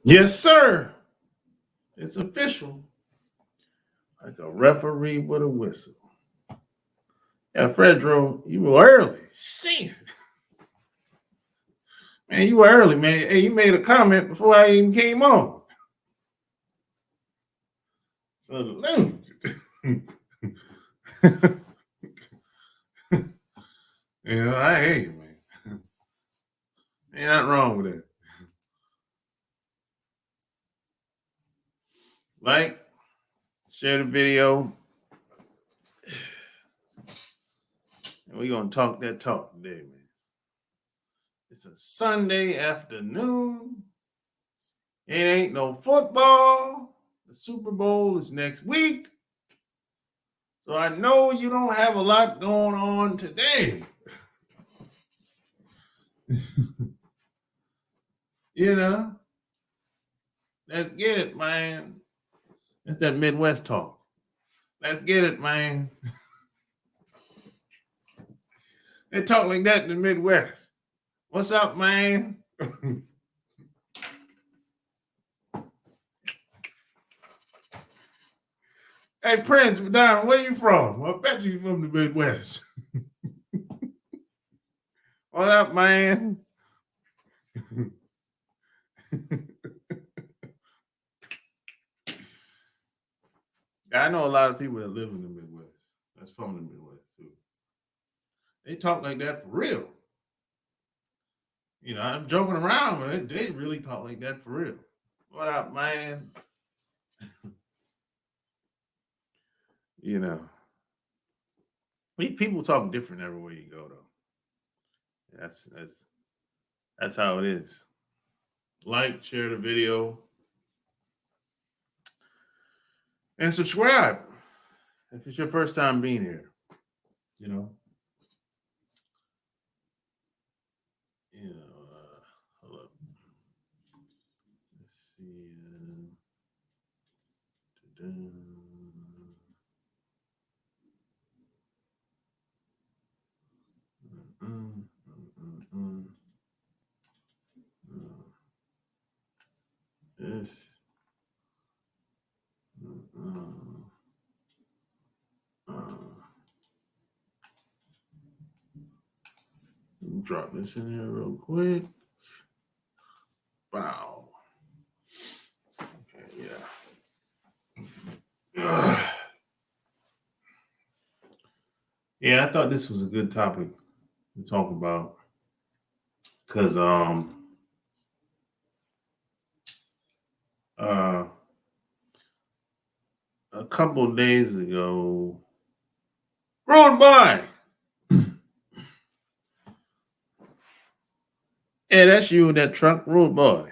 Yes, sir. It's official. Like a referee with a whistle. Yeah, Fredro, you were early. Shit. Man, you were early, man. Hey, you made a comment before I even came on. So, I hate you, man. Ain't nothing wrong with that. Like, share the video. And we're going to talk that talk today, man. It's a Sunday afternoon. It ain't no football. The Super Bowl is next week. So I know you don't have a lot going on today. You know, let's get it, man. That's that Midwest talk. Let's get it, man. They talk like that in the Midwest. What's up, man? Hey, Prince, Don, where you from? I bet you from the Midwest. What up, man? I know a lot of people that live in the Midwest. That's from the Midwest, too. They talk like that for real. You know, I'm joking around, but they really talk like that for real. What up, man? You know, people talk different everywhere you go, though. That's how it is. Like, share the video, and subscribe if it's your first time being here. You know, hold up. Let's see. This. Drop this in here real quick. Wow. Okay, yeah. Yeah, I thought this was a good topic to talk about because a couple of days ago, road by. Yeah, that's you in that truck, road boy.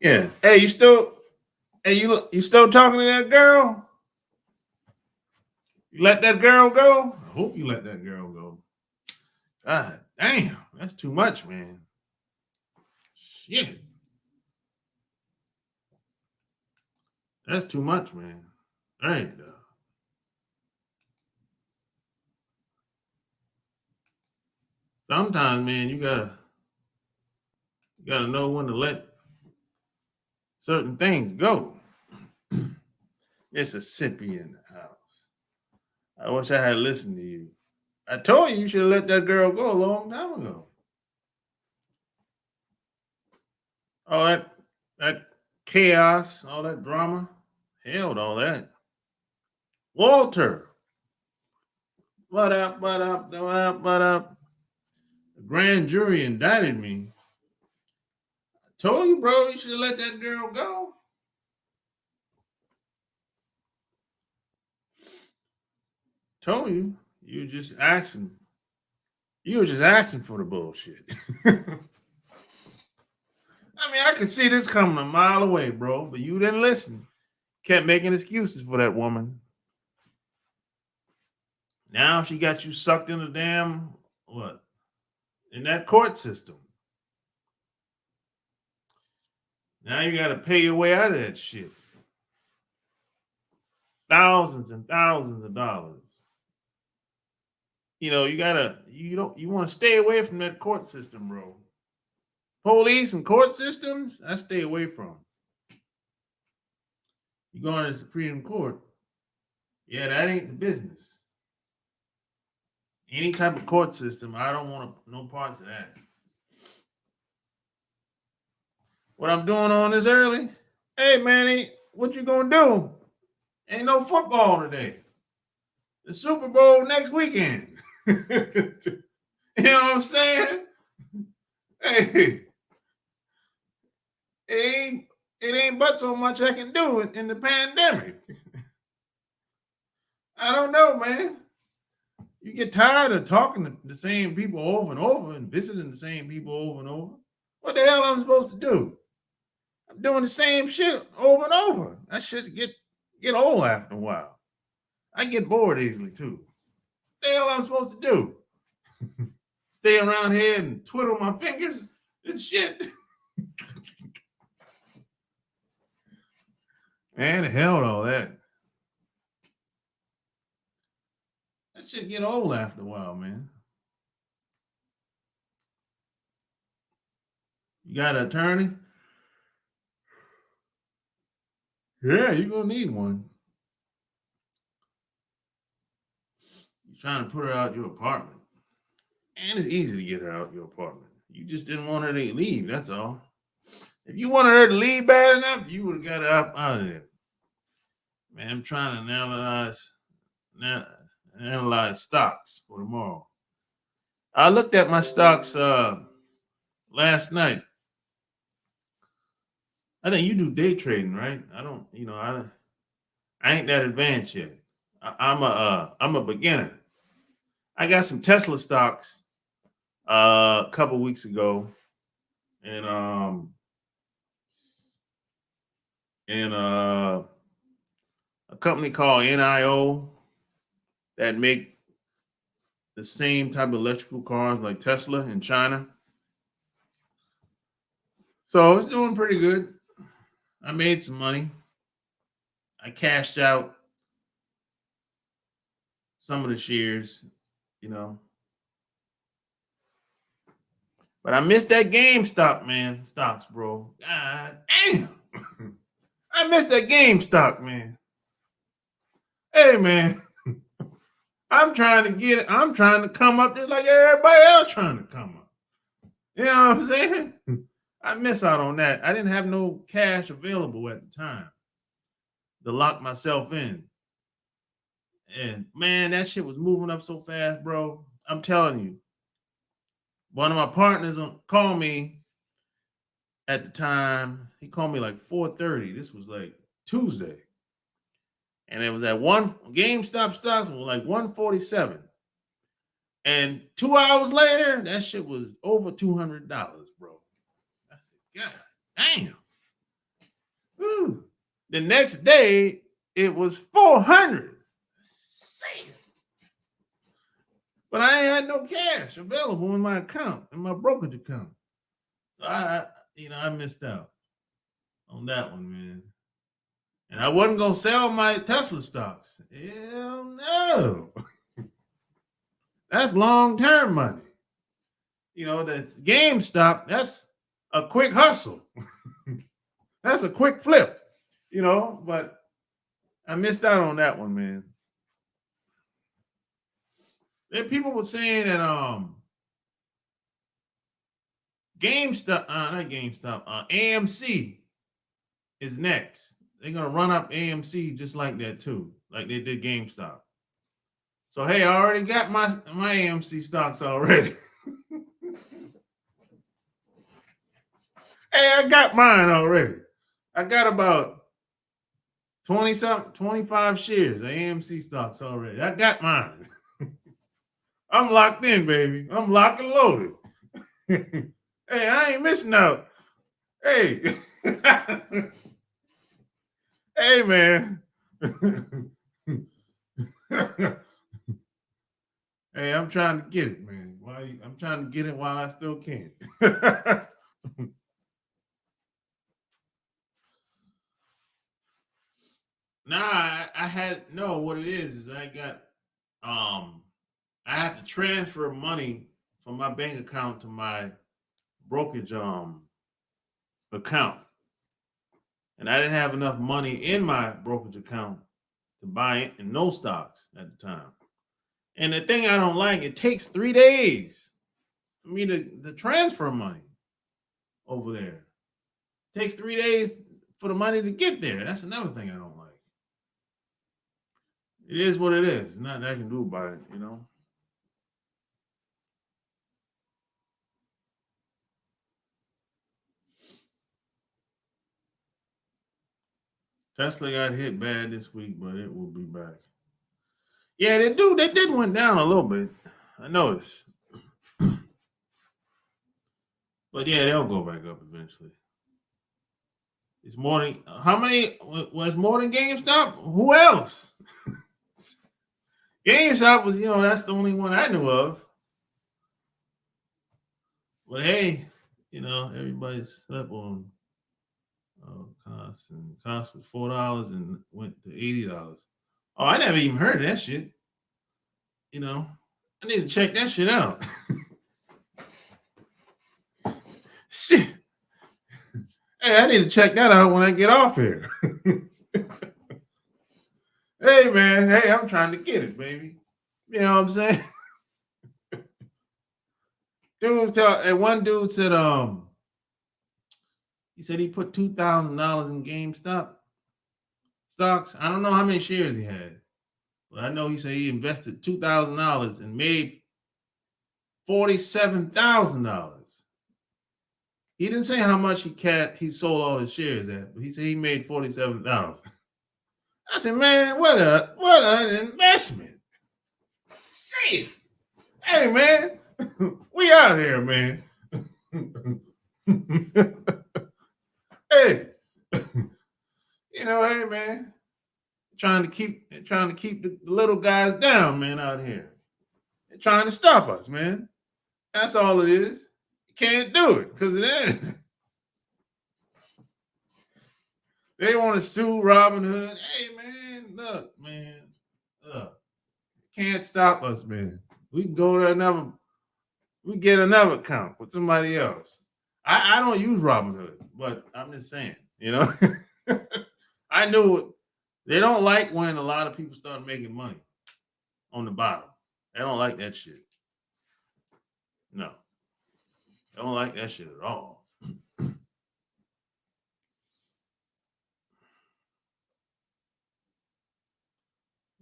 Yeah. Hey, you still? Hey, you still talking to that girl? You let that girl go? I hope you let that girl go. God damn, that's too much, man. Shit. That's too much, man. Right. Sometimes, man, you gotta know when to let certain things go. Mississippi in the house. I wish I had listened to you. I told you should have let that girl go a long time ago. All that chaos, all that drama. Hell with all that. Walter. What up, what up, what up, what up? The grand jury indicted me. I told you, bro, you should have let that girl go. Told you. You just asking. You were just asking for the bullshit. I mean, I could see this coming a mile away, bro, but you didn't listen. Kept making excuses for that woman. Now she got you sucked in the damn what? In that court system. Now you got to pay your way out of that shit. Thousands and thousands of dollars. You know, you want to stay away from that court system, bro. Police and court systems, I stay away from. You going to the Supreme Court, yeah, that ain't the business. Any type of court system, I don't want no parts of that. What I'm doing on this early, hey man, what you gonna do? Ain't no football today. The Super Bowl next weekend. You know what I'm saying? Hey, it ain't but so much I can do in the pandemic. I don't know, man. You get tired of talking to the same people over and over and visiting the same people over and over. What the hell am I supposed to do? I'm doing the same shit over and over. That shit get old after a while. I get bored easily too. What the hell am I supposed to do? Stay around here and twiddle my fingers and shit. Man, the hell with all that. That shit get old after a while, man. You got an attorney? Yeah, you're gonna need one. You're trying to put her out your apartment. And it's easy to get her out your apartment. You just didn't want her to leave, that's all. If you wanted her to leave bad enough, you would have got her out of there. Man, I'm trying to analyze stocks for tomorrow. I looked at my stocks last night. I think you do day trading, right? I don't, I ain't that advanced yet. I'm a beginner. I got some Tesla stocks a couple weeks ago, and a company called NIO that make the same type of electrical cars like Tesla in China. So it's doing pretty good. I made some money. I cashed out some of the shares, But I missed that GameStop, man. Stocks, bro. God damn. I missed that GameStop, man. Hey, man. I'm trying to come up just like everybody else trying to come up. You know what I'm saying? I miss out on that. I didn't have no cash available at the time to lock myself in. And man, that shit was moving up so fast, bro. I'm telling you. One of my partners called me at the time. He called me like 4:30. This was like Tuesday. And it was at one GameStop stocks was like 147. And 2 hours later, that shit was over $200, bro. I said, God damn. Woo. The next day, it was 400. But I ain't had no cash available in my account, in my brokerage account. So I missed out on that one, man. And I wasn't gonna sell my Tesla stocks. Hell no. That's long-term money. That's GameStop, that's a quick hustle. That's a quick flip, but I missed out on that one, man. There people were saying that GameStop, not GameStop, AMC is next. They're gonna run up AMC just like that too, like they did GameStop. So hey, I already got my AMC stocks already. Hey, I got mine already. I got about 25 shares of AMC stocks already. I got mine. I'm locked in, baby. I'm locked and loaded. Hey, I ain't missing out. Hey. Hey, man. Hey, I'm trying to get it, man. I'm trying to get it while I still can. What it is I got I have to transfer money from my bank account to my brokerage account, and I didn't have enough money in my brokerage account to buy it and no stocks at the time. And the thing I don't like, it takes 3 days for me to transfer money over there. It takes 3 days for the money to get there. That's another thing I don't like. It is what it is. Nothing I can do about it, you know. Tesla got hit bad this week, but it will be back. Yeah, they do. They did went down a little bit. I noticed. But yeah, they'll go back up eventually. It's more than how many was more than GameStop? Who else? GameStop was, that's the only one I knew of. But hey, everybody slept on cost, and cost was $4 and went to $80. Oh, I never even heard of that shit. I need to check that shit out. Shit. Hey, I need to check that out when I get off here. Hey, man. Hey, I'm trying to get it, baby. You know what I'm saying? One dude said, he said he put $2,000 in GameStop stocks. I don't know how many shares he had, but I know he said he invested $2,000 and made $47,000. He didn't say how much he sold all his shares at, but he said he made $47,000. I said, man, what an investment. Shit. Hey, man, we out here, man. Hey, hey, man, trying to keep the little guys down, man, out here. They're trying to stop us, man. That's all it is. You can't do it because of that. They want to sue Robin Hood. Hey, man, look, man. Look. Can't stop us, man. We can go to we get another account with somebody else. I don't use Robin Hood, but I'm just saying, I knew it. They don't like when a lot of people start making money on the bottom. They don't like that shit. No. They don't like that shit at all.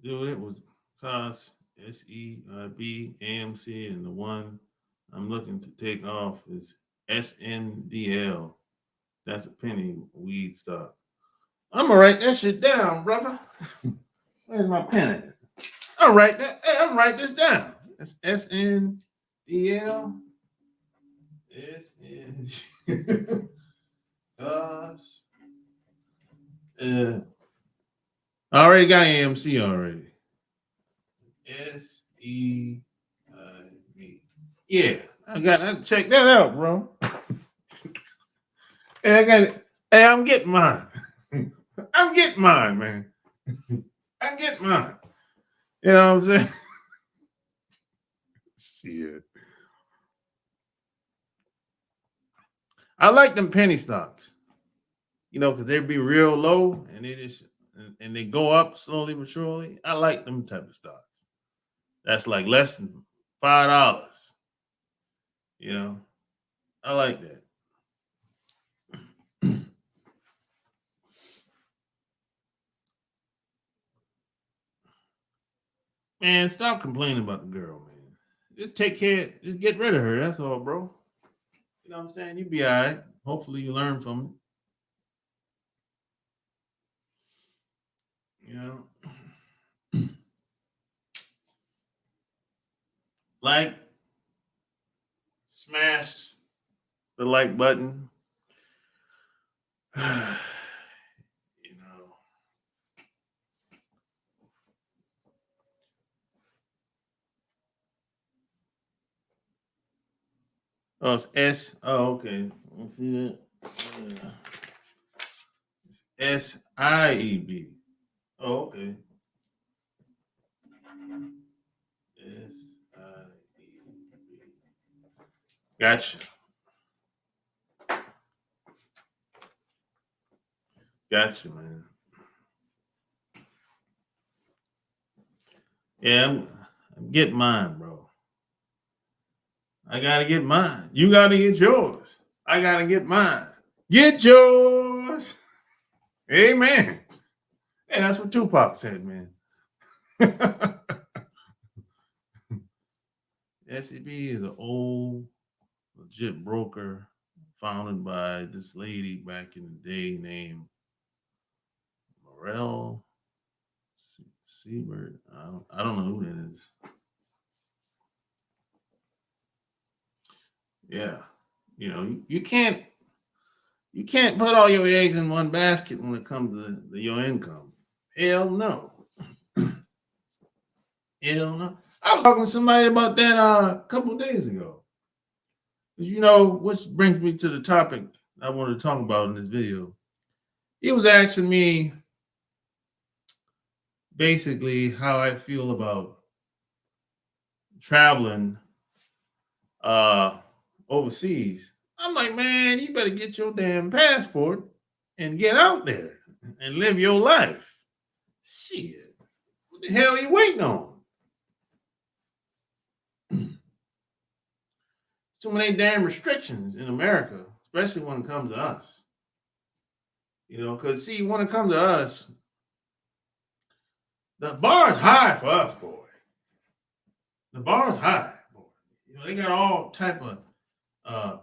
Dude, it was cost SEIB, AMC, and the one I'm looking to take off is SNDL. That's a penny weed stock. I'm gonna write that shit down, brother. Where's my pen? I'll write that. Hey, I'm write this down. That's SNDL. SN. I already got AMC already. SEIB. Yeah, I got to check that out, bro. Hey, I got it. Hey, I'm getting mine. I'm getting mine, man. I'm getting mine. You know what I'm saying? Shit. I like them penny stocks. Because they'd be real low and they go up slowly but surely. I like them type of stocks. That's like less than $5. I like that. Man, stop complaining about the girl, man. Just take care. Just get rid of her. That's all, bro. You know what I'm saying? You be all right. Hopefully you learn from it. Like, smash the like button. Oh, it's S. Oh, okay. Let's see that. It's SIEB. Oh, okay. SIEB. Gotcha. Gotcha, man. Yeah, I'm getting mine, bro. I gotta get mine. You gotta get yours. I gotta get mine. Get yours. Amen. Hey, that's what Tupac said, man. SEB is an old, legit broker founded by this lady back in the day named Morel Siebert. I don't know who that is. Yeah, you can't put all your eggs in one basket when it comes to your income. Hell no. Hell no. I was talking to somebody about that a couple of days ago. Which brings me to the topic I wanted to talk about in this video. He was asking me basically how I feel about traveling uh overseas. I'm like, man, you better get your damn passport and get out there and live your life. Shit. What the hell are you waiting on? Too many damn restrictions in America, especially when it comes to us. Because see, when it comes to us, the bar is high for us, boy. The bar is high, boy. They got all type of uh,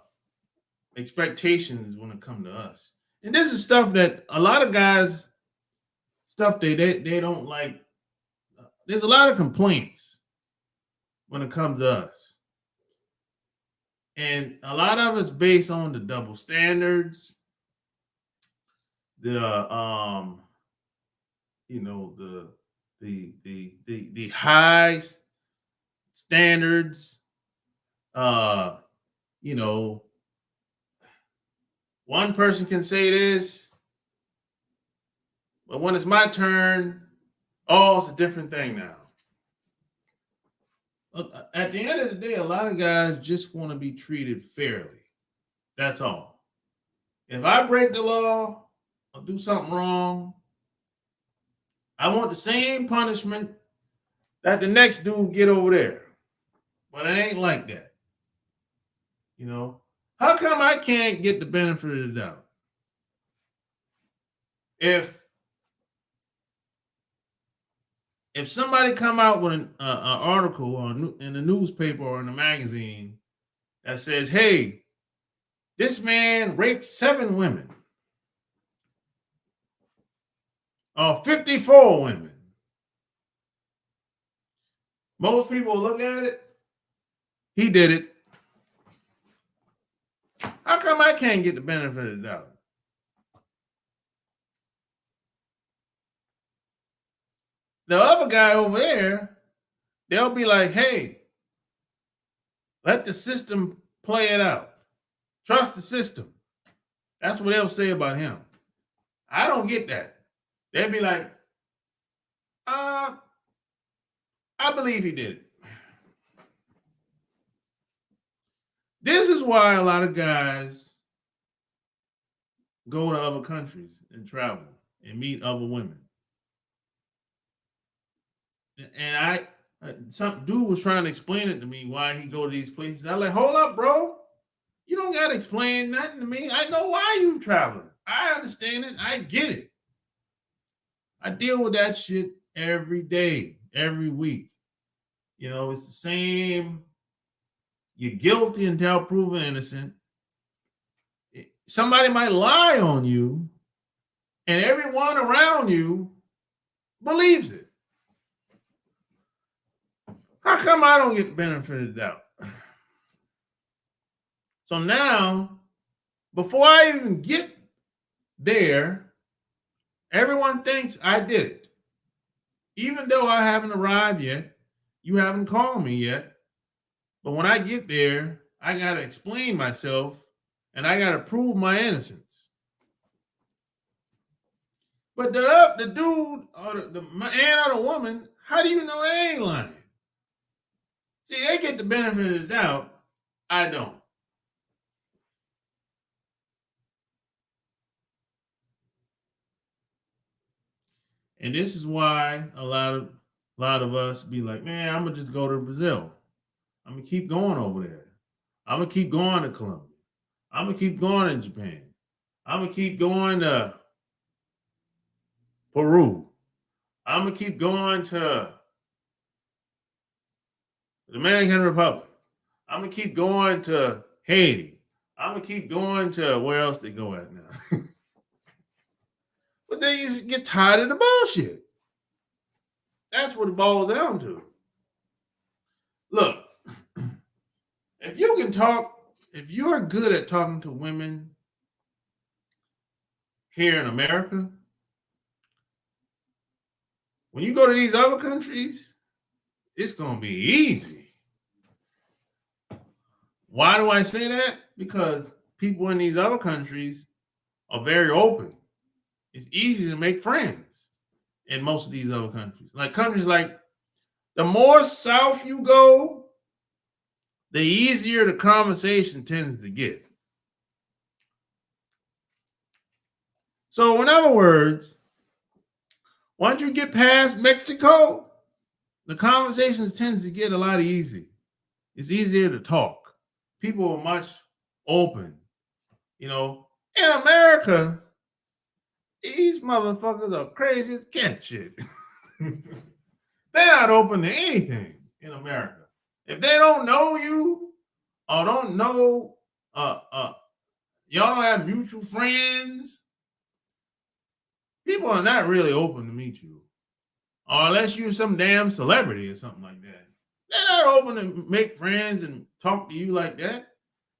expectations when it comes to us, and this is stuff that a lot of guys stuff they don't like. There's a lot of complaints when it comes to us, and a lot of it's based on the double standards, the the high standards. Uh, you know, one person can say this, but when it's my turn, oh, it's a different thing now. At the end of the day, a lot of guys just want to be treated fairly. That's all. If I break the law or do something wrong, I want the same punishment that the next dude get over there. But it ain't like that. How come I can't get the benefit of the doubt? If somebody come out with an article in the newspaper or in a magazine that says, "Hey, this man raped 7 women, or 54 women," most people look at it. He did it. How come I can't get the benefit of the doubt? The other guy over there, they'll be like, "Hey, let the system play it out. Trust the system." That's what they'll say about him. I don't get that. They'll be like, I believe he did it. This is why a lot of guys go to other countries and travel and meet other women. And some dude was trying to explain it to me why he go to these places. I like, hold up, bro. You don't gotta explain nothing to me. I know why you traveling. I understand it. I get it. I deal with that shit every day, every week. It's the same. You're guilty until proven innocent. Somebody might lie on you, and everyone around you believes it. How come I don't get the benefit of the doubt? So now, before I even get there, everyone thinks I did it. Even though I haven't arrived yet, you haven't called me yet. But when I get there, I got to explain myself and I got to prove my innocence. But the dude or the man or the woman, how do you know they ain't lying? See, they get the benefit of the doubt. I don't. And this is why a lot of us be like, man, I'm gonna just go to Brazil. I'm gonna keep going over there. I'm gonna keep going to Colombia. I'm gonna keep going to Japan. I'm gonna keep going to Peru. I'm gonna keep going to the Dominican Republic. I'm gonna keep going to Haiti. I'm gonna keep going to where else they go at now. But then you get tired of the bullshit. That's what it boils down to. Look, if you can talk, if you're good at talking to women here in America, when you go to these other countries, it's gonna be easy. Why do I say that? Because people in these other countries are very open. It's easy to make friends in most of these other countries. Like countries like the more south you go, the easier the conversation tends to get. So, in other words, once you get past Mexico, the conversations tends to get a lot easier. It's easier to talk. People are much open. You know, in America, these motherfuckers are crazy as cat shit. They're not open to anything in America. If they don't know you or don't know, y'all don't have mutual friends, people are not really open to meet you. Or unless you're some damn celebrity or something like that. They're not open to make friends and talk to you like that.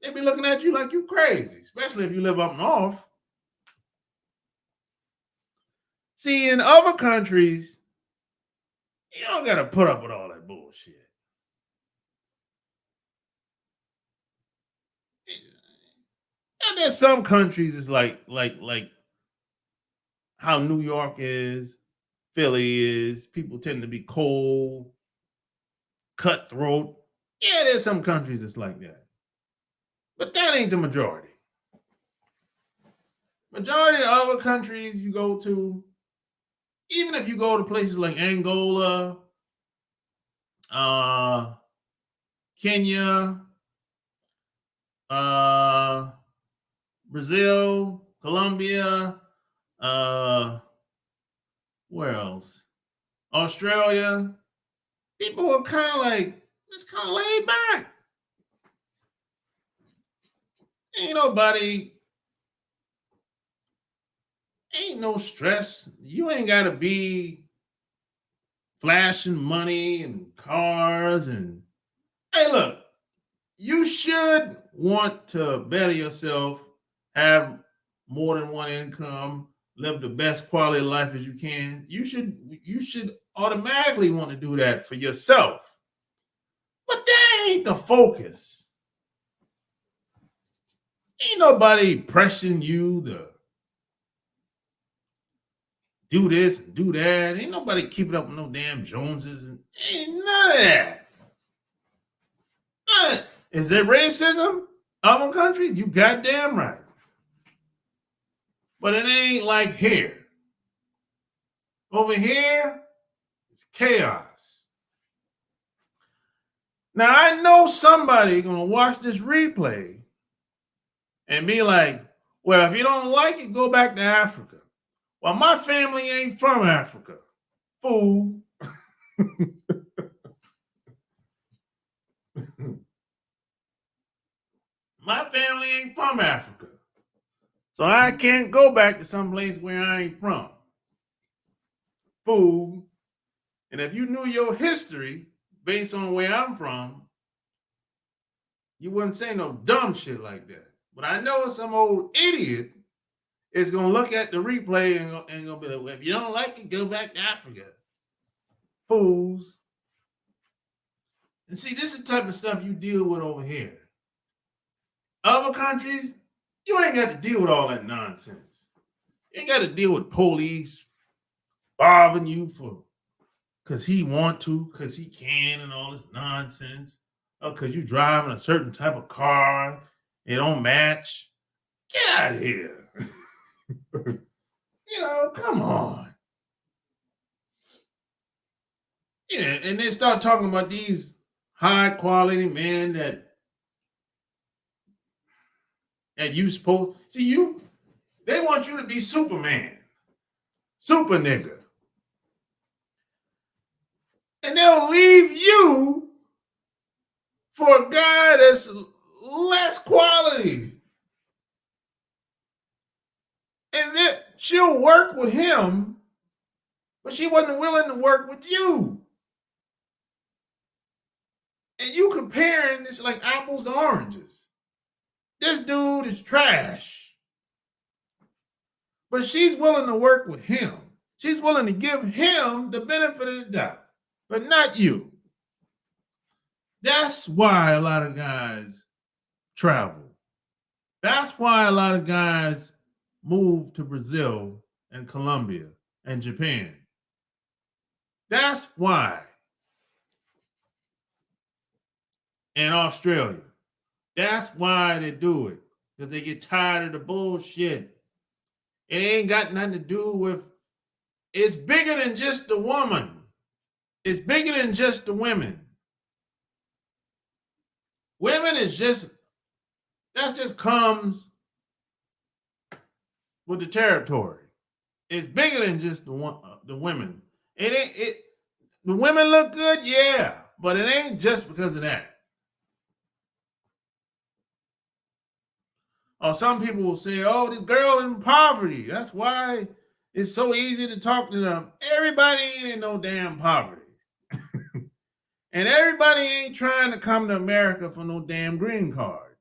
They be looking at you like you crazy, especially if you live up north. See, in other countries, you don't got to put up with all that bullshit. And there's some countries it's like how New York is, Philly is. People tend to be cold, cutthroat. Yeah, there's some countries that's like that. But that ain't the majority. Majority of other countries you go to, even if you go to places like Angola, Kenya, Brazil, Colombia, where else? Australia. People are kind of like, it's kind of laid back. Ain't no stress. You ain't got to be flashing money and cars. And hey, look, you should want to better yourself, have more than one income, live the best quality of life as you can. You should automatically want to do that for yourself. But that ain't the focus. Ain't nobody pressing you to do this and do that. Ain't nobody keeping up with no damn Joneses. Ain't none of that. Is it racism? Other countries? You goddamn right. But it ain't like here. Over here, it's chaos. Now I know somebody gonna watch this replay and be like, well, if you don't like it, go back to Africa. Well, my family ain't from Africa, fool. My family ain't from Africa. So I can't go back to some place where I ain't from. Fool. And if you knew your history based on where I'm from, you wouldn't say no dumb shit like that. But I know some old idiot is going to look at the replay and going to be like, well, if you don't like it, go back to Africa. Fools. And see, this is the type of stuff you deal with over here. Other countries, you ain't got to deal with all that nonsense. You ain't got to deal with police bothering you for because he want to, because he can, and all this nonsense. Oh, because you driving a certain type of car, it don't match. Get out of here. Come on. Yeah, and they start talking about these high quality men that you supposed see you. They want you to be Superman, super nigga, and they'll leave you for a guy that's less quality, and then she'll work with him, but she wasn't willing to work with you. And you comparing this like apples to oranges. This dude is trash. But she's willing to work with him. She's willing to give him the benefit of the doubt, but not you. That's why a lot of guys travel. That's why a lot of guys move to Brazil and Colombia and Japan. That's why. And Australia. That's why they do it. Because they get tired of the bullshit. It ain't got nothing to do with, it's bigger than just the woman. It's bigger than just the women. Women is just, that just comes with the territory. It's bigger than just the women. The women look good, yeah, but it ain't just because of that. Or some people will say, oh, this girl in poverty. That's why it's so easy to talk to them. Everybody ain't in no damn poverty. And everybody ain't trying to come to America for no damn green card.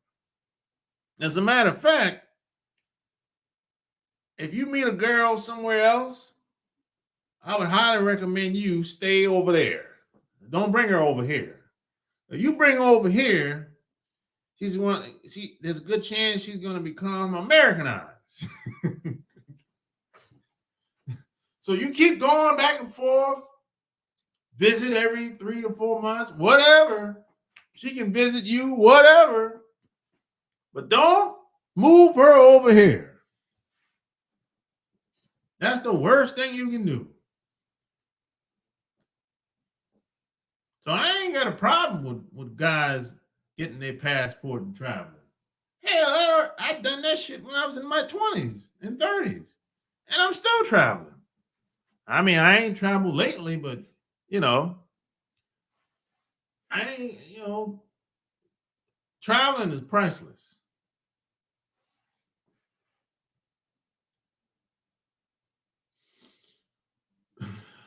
As a matter of fact, if you meet a girl somewhere else, I would highly recommend you stay over there. Don't bring her over here. If you bring her over here, there's a good chance she's going to become Americanized. So you keep going back and forth, visit every 3 to 4 months, whatever. She can visit you, whatever. But don't move her over here. That's the worst thing you can do. So I ain't got a problem with guys getting their passport and traveling. Hell, I've done that shit when I was in my 20s and 30s. And I'm still traveling. I mean, I ain't traveled lately, but, traveling is priceless.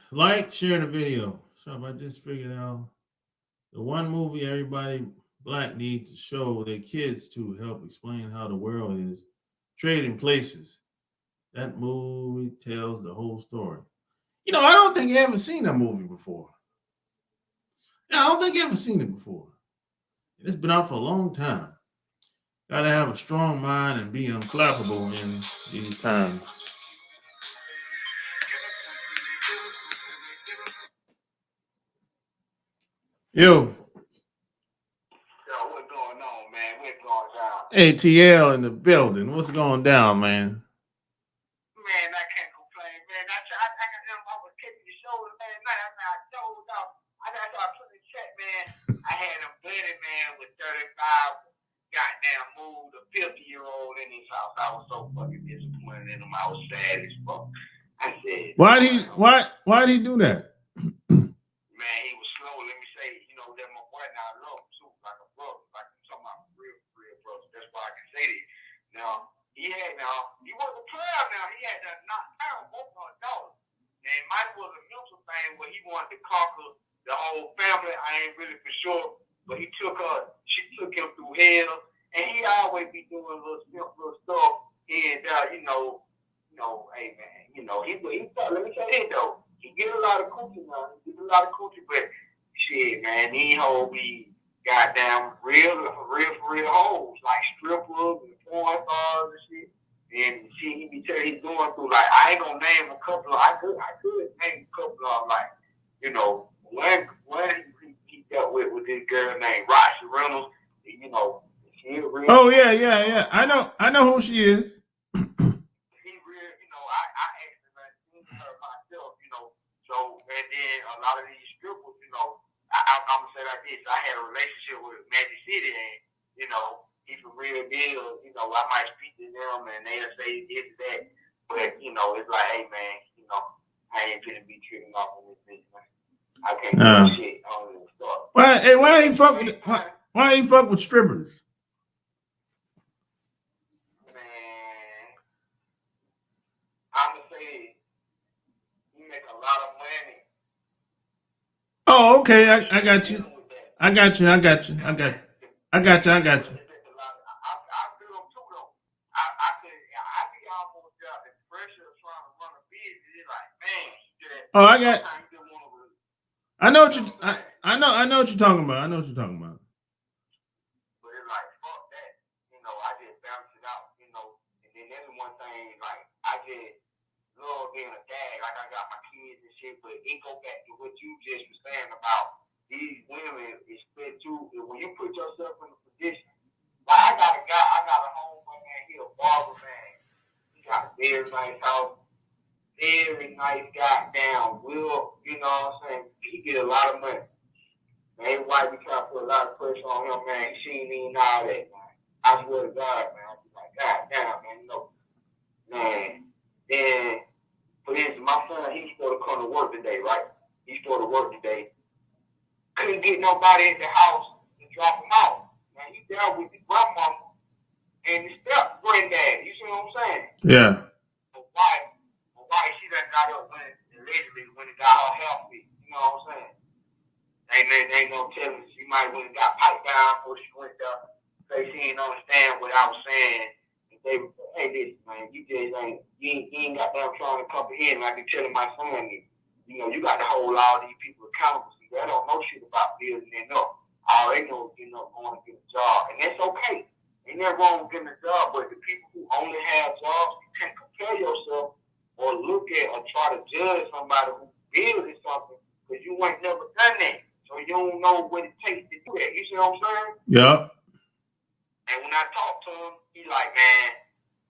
Like, share the video. So I just figured out the one movie everybody black needs to show their kids to help explain how the world is trading places. That movie tells the whole story. I don't think you ever seen that movie before. Yeah, I don't think you ever seen it before. It's been out for a long time. Gotta have a strong mind and be unflappable in these times. Yo. What's going on, man? What's going down? ATL in the building. What's going down, man? Man, I can't complain, man. I was kicking the shoulder last night. I told out. I started putting the check, man. I had a buddy, man, with 35 goddamn moved a 50-year-old in his house. I was so fucking disappointed in him. I was sad as fuck. I said, why'd he do that? Man, he was slow. Let me say, that my boy now I love him too, like a brother, like I'm talking about real brother. That's why I can say this. Now, he was a player now. He had to knock down both of her daughters. And it might was a mental thing where he wanted to conquer the whole family. I ain't really for sure. But she took him through hell. And he always be doing little stuff here and there, hey man, he let me tell you though, he get a lot of coochie now. But shit, man, he hold me goddamn real hoes, like strippers and porn stars and shit. And shit, he be telling he's going through, like, I ain't gonna name a couple of, I could name a couple of, like, one he dealt with this girl named Roxy Reynolds, she real. Oh yeah. I know who she is. He real, I actually seen her myself, so, and then a lot of these strippers, I'm gonna say like this. I had a relationship with Magic City, and you know, he's a real deal. You know, I might speak to them, and they'll say this, that, but you know, it's like, hey man, you know, I ain't gonna be tripping off on this bitch, man. I can't do shit. I don't even start. Why ain't fuck with why ain't fuck with strippers? Man, I'm gonna say you make a lot of money. Oh, okay. I got you. I got you. I got you. I got you. I got you. I got you. I feel them too though. I be almost out the pressure of trying to run a business. It's like, man, oh, I got. I know what you. I know what you're talking about. I know what you're talking about. But it's like, fuck that. You know, I just bounce it out. You know, and then there's one thing like I just love being a dad. Like I got my kids and shit. But it go back to what you just was saying about these women. Expect you when you put yourself in a position. Like I got a homeboy man. He a barber man. He got a very nice house. Very nice goddamn will, you know what I'm saying? He get a lot of money. Man, his wife be trying to put a lot of pressure on him, man. She ain't even all that, man. I swear to God, man. I be like, God damn, man, you know. Man. Then, for instance, my son, he's supposed to come to work today, right? He's supposed to work today. Couldn't get nobody at the house to drop him off. Man, he dealt with the grandmama and the step granddad. You see what I'm saying? Yeah. But why she done got up when it got her healthy, you know what I'm saying? Ain't no telling. She might have got piped down before she went there. Say she didn't understand what I was saying. And they would say, hey, listen, man, you ain't got them trying to comprehend. Like I be telling my son, you know, you got to hold all these people accountable. See, they don't know shit about building it up. All they know is, going to get a job. And that's okay. Ain't never wrong with getting a job, but the people who only have jobs, you can't compare yourself or look at or try to judge somebody who building something because you ain't never done that. So you don't know what it takes to do that. You see what I'm saying? Yeah. And when I talk to him, he like, man,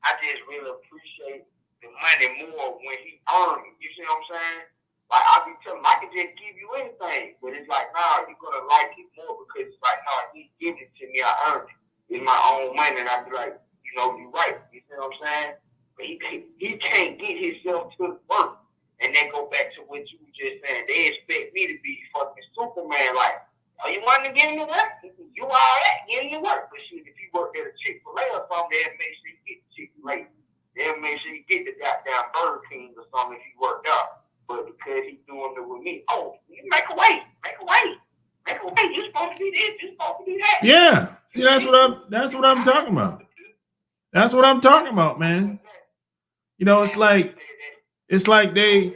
I just really appreciate the money more when he earned it. You see what I'm saying? Like I be telling him, I can just give you anything, but it's like, nah, you're gonna like it more because it's like, nah, he giving it to me, I earned it. It's my own money, and I be like, you're right. You see what I'm saying? But he can't get himself to the work. And then go back to what you were just saying. They expect me to be fucking Superman. Like, oh, you want to get into work? You all that, get into work. But shit, if you work at a Chick-fil-A or something, they'll make sure you get the Chick-fil-A. They'll make sure you get the goddamn Burger King or something if you worked out. But because he's doing it with me, oh, you make a way. You're supposed to be this, you're supposed to be that. Yeah. See, that's what I'm talking about. That's what I'm talking about, man. You know, it's like they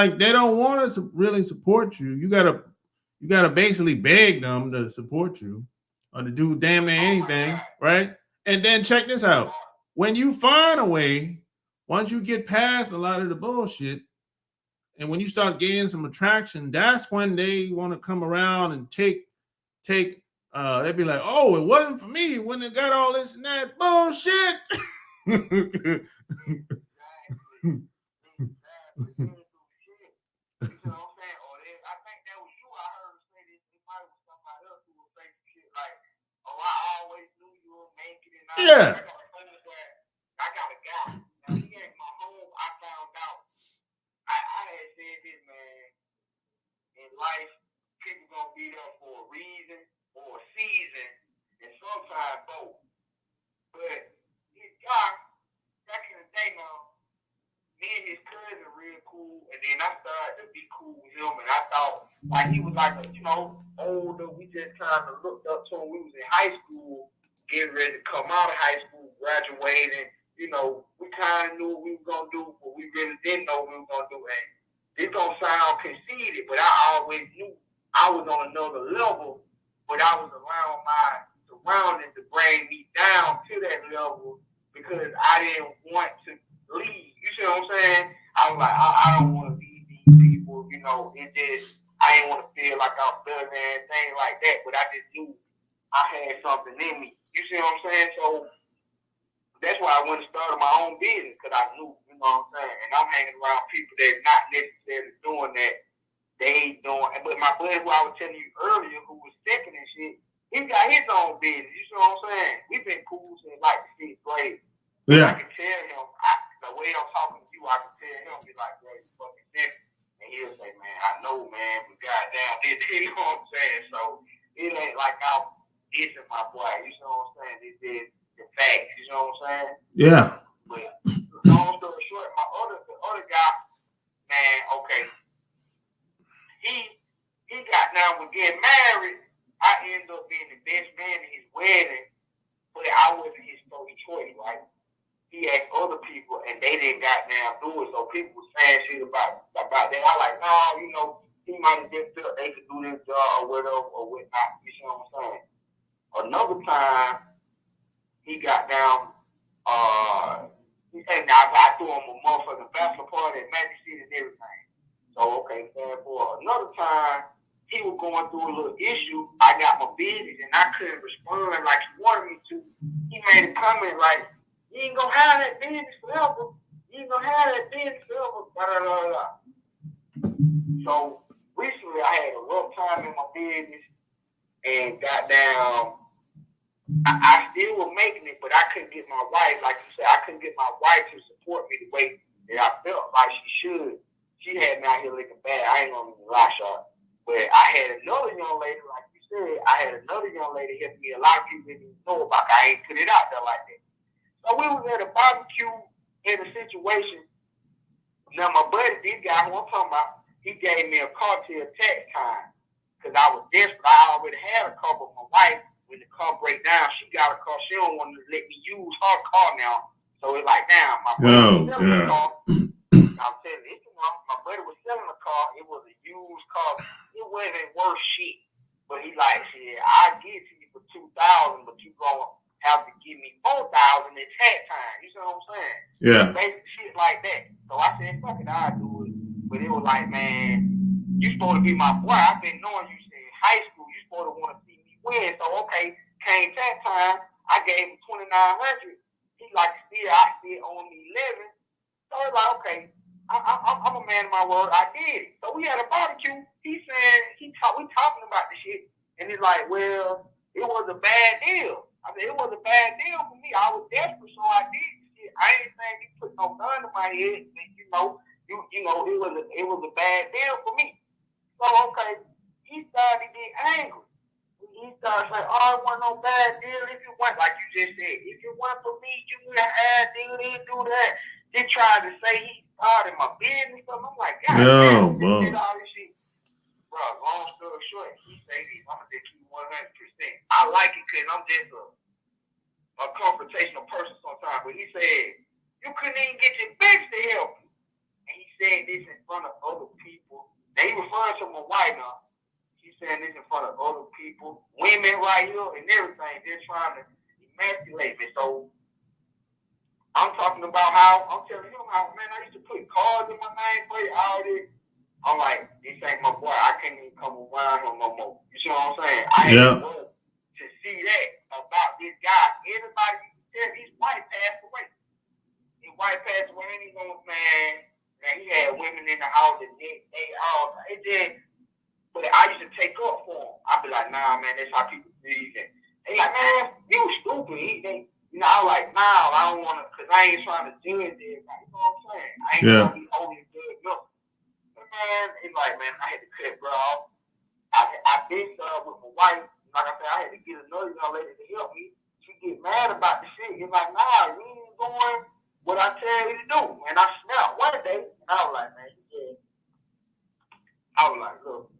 don't want to really support you. You gotta basically beg them to support you or to do damn near anything, right? And then check this out. When you find a way, once you get past a lot of the bullshit, and when you start gaining some attraction, that's when they want to come around and take they'd be like, oh, it wasn't for me when it got all this and that bullshit. You know what I'm saying? Or I think that was you. I heard say this. It might was somebody else who was saying shit like, "Oh, I always knew you were making it." Yeah. I got a guy. Now he ain't my home. I found out. I had said this, man. In life, people gonna be there for a reason or a season, and sometimes both. But his guy, back in the day now, me and his cousin real cool, and then I started to be cool with him, and I thought like he was like older. We just kind of looked up to him. We was in high school, getting ready to come out of high school, graduating. We kind of knew what we were gonna do, but we really didn't know what we were gonna do. And this gonna sound conceited, but I always knew I was on another level, but I was around my surroundings to bring me down to that level because I didn't want to leave. You see what I'm saying? I was like, I don't want to be these people, it just, I didn't want to feel like I was better than anything like that, but I just knew I had something in me. You see what I'm saying? So that's why I went and started my own business, because I knew, you know what I'm saying? And I'm hanging around people that not necessarily doing that they doing, but my buddy who I was telling you earlier, who was second and shit, he got his own business. You see what I'm saying? We've been cool since like the 6th grade. Yeah. I can tell him, the way I'm talking to you, I can tell him, be like, bro, you fucking different. And he'll say, man, I know, man, but goddamn, you know what I'm saying? So it ain't like I'm dissing my boy. You know what I'm saying? This is the facts. You know what I'm saying? Yeah. But long story short, the other guy, man, okay, he got now with getting married. I ended up being the best man in his wedding, but I wasn't his first choice, right? He asked other people, and they didn't got down do it. So people were saying shit about that. I like, no, you know, he might have just felt they could do this job or whatever or whatnot. You see what I'm saying? Another time, he got down. And I threw him a motherfucking bachelor party at Magic City and everything. So okay, fast forward. Another time, he was going through a little issue. I got my business and I couldn't respond like he wanted me to. He made a comment like, you ain't gonna have that business forever. You ain't gonna have that business forever. Blah, blah, blah, blah. So recently I had a rough time in my business and got down. I still was making it, but I couldn't get my wife, like you said, I couldn't get my wife to support me the way that I felt like she should. She had me out here looking bad. I ain't gonna even lie, Sharp. But I had another young lady, like you said, I had another young lady help me. A lot of people didn't know about it. I ain't put it out there like that. So we was at a barbecue in a situation. Now my buddy, this guy who I'm talking about, he gave me a car till tax time. Because I was desperate. I already had a car with my wife. When the car break down, she got a car. She don't want to let me use her car now. So it's like, damn, my buddy was selling a car. I'm telling you, my buddy was selling a car. It was a used car. It wasn't worth shit. But he like, shit, I'll give it to you for $2,000, but you gonna have to give me $4,000 at tax time. You see what I'm saying? Yeah. Basic shit like that. So I said, fuck it, I'll do it. But it was like, man, you supposed to be my boy. I've been knowing you since high school. You supposed to want to see me win. So okay, came tax time. I gave him $2,900. He like, I still owe me 11. So it's like, okay, I'm a man of my word. I did it. So we had a barbecue. He said, we talking about the shit. And he's like, well, it was a bad deal. I said, it was a bad deal for me. I was desperate, so I did the shit. I ain't saying he put no gun to my head. You know, it was a bad deal for me. So, okay, he started to get angry. He started saying, oh, it wasn't no bad deal. If it went, like you just said, if it went for me, you would have had do that. He tried to say he started my business. So I'm like, God damn, he did all this shit. Bro, long story short, he said, I'm going to just keep 100%. I like it because I'm just a confrontational person sometimes. But he said, you couldn't even get your bitch to help you. And he said this in front of other people. Now, he referring to my wife now. He's saying this in front of other people, women right here and everything. They're trying to emasculate me. So I'm talking about how, I'm telling him how, man, I used to put cards in my name for you, all this. I'm like, this ain't my boy. I can't even come around him no more. You see what I'm saying? I had to see that about this guy. Everybody used to tell his wife passed away. His wife passed away, and he's going, man, he had women in the house and they all, it did. But I used to take up for him. I'd be like, nah, man, that's how people breathe. And they like, man, you stupid. You know, I was like, nah, I don't want to, because I ain't trying to judge everybody. You know what I'm saying? I ain't trying to be only good enough. But man, it's like, man, I had to cut bro off. I been with my wife. Like I said, I had to get another young lady to help me. She get mad about the shit. It's like, nah, you ain't doing what I tell you to do. And I snapped one day, and I was like, man, yeah. I was like, look.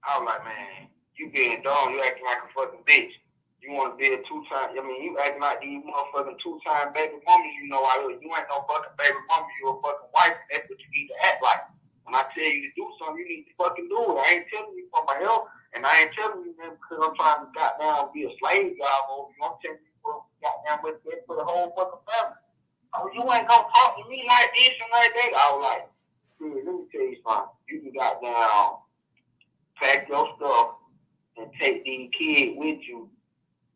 I was like, man, you being dumb, you acting like a fucking bitch. You want to be a two-time, you acting like these motherfucking two-time baby mamas you know out here. You ain't no fucking baby mama, you a fucking wife, and that's what you need to act like. When I tell you to do something, you need to fucking do it. I ain't telling you for my help, and I ain't telling you that because I'm trying to goddamn be a slave driver over you. I'm telling you for goddamn with that for the whole fucking family. Oh, you ain't gonna talk to me like this and like that. I was like, dude, let me tell you something. You can goddamn pack your stuff and take these kids with you,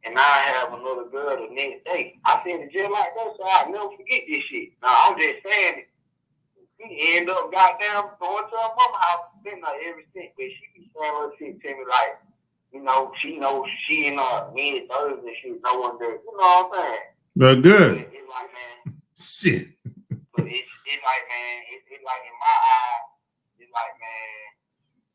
and I have another girl the next day. I said it just like that, so I'll never forget this shit. Now, I'm just saying it. He end up goddamn going to her mama house, been there ever since, but she be saying little shit to me like, you know, she knows she in her mid-30s and shit, no one there. You know what I'm saying? But good. But it's like, man. Shit. But it's like, man, it's like in my eye, it's like, man,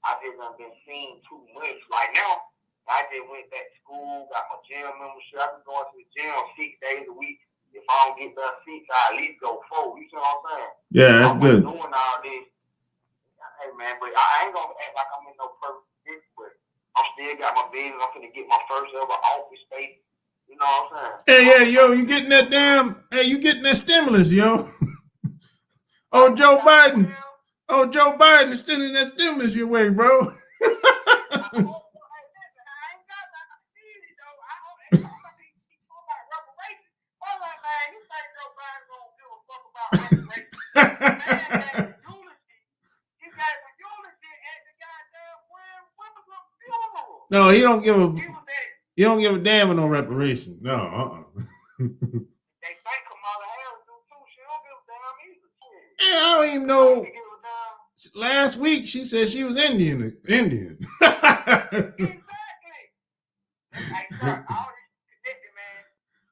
I just done been seeing too much. Like now, I just went back to school, got my gym membership. I've been going to the gym 6 days a week. If I don't get there 6, I at least go 4. You see what I'm saying? Yeah, that's good. I'm doing all this. Hey, man, but I ain't going to act like I'm in no perfect position, but I'm still got my business. I'm going to get my first ever office space. You know what I'm saying? Hey, yo, you getting that you getting that stimulus, yo. Oh, Joe Biden is sending that stimulus your way, bro. No, he don't give a damn with no reparations. No, They think Kamala Harris do too. She don't give a damn either. Yeah, I don't even know. Last week she said she was Indian. Exactly. Hey, sir, all these connected, man.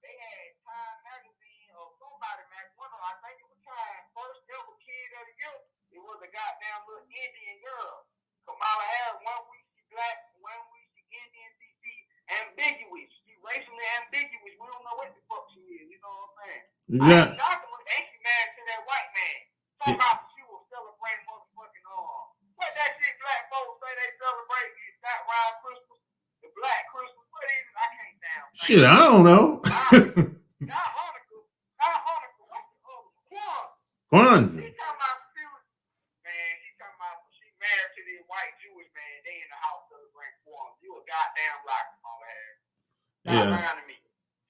They had Time Magazine or somebody, man. One of them, I think it was Time. First ever kid of the year. It was a goddamn little Indian girl. Kamala Harris, 1 week she black, 1 week she Indian, she ambiguous. She racially ambiguous. We don't know what the fuck she is. You know what I'm saying? Yeah. I ain't married to that white man. Talking about she was celebrating motherfucking what that shit black folks say they celebrate is that round Christmas, the black Christmas. What is it? I can't damn. Shit, I don't know. Not Hanukkah. What's the other one? Kwanzaa. She talking about she married to this white Jewish man. They in the house celebrating Kwanzaa. You a goddamn liar, my ass. Stop lying to me.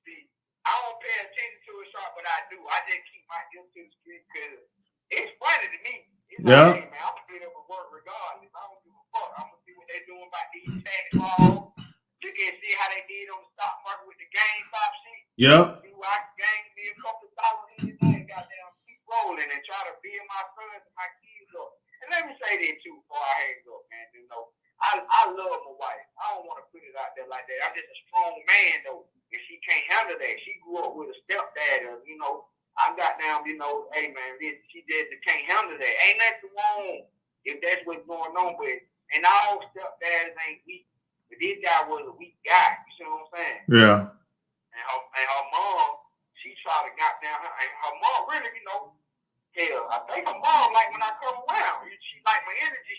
See, I don't pay attention to it, Sharp, but I do. I just keep my ears to the street because it's funny to me. It's like, hey, man, I'm going to get up and work regardless. I don't give a fuck. I'm going to see what they're doing about these tax laws. Look and see how they did on the stock market with the GameStop shit. Yep. See why I gained me a couple of dollars in and goddamn keep rolling and try to build my sons and my kids up. And let me say that too before I hang up, man. You know, I love my wife. I don't want to put it out there like that. I'm just a strong man, though. And she can't handle that. She grew up with a stepdad, you know. I got down, you know, hey, man, she just can't handle that. Ain't nothing wrong if that's what's going on. But, and all stepdads ain't weak. But this guy was a weak guy. You see what I'm saying? Yeah. And her mom, she tried to got down her. And her mom really, you know, hell, I think her mom like when I come around. She like my energy.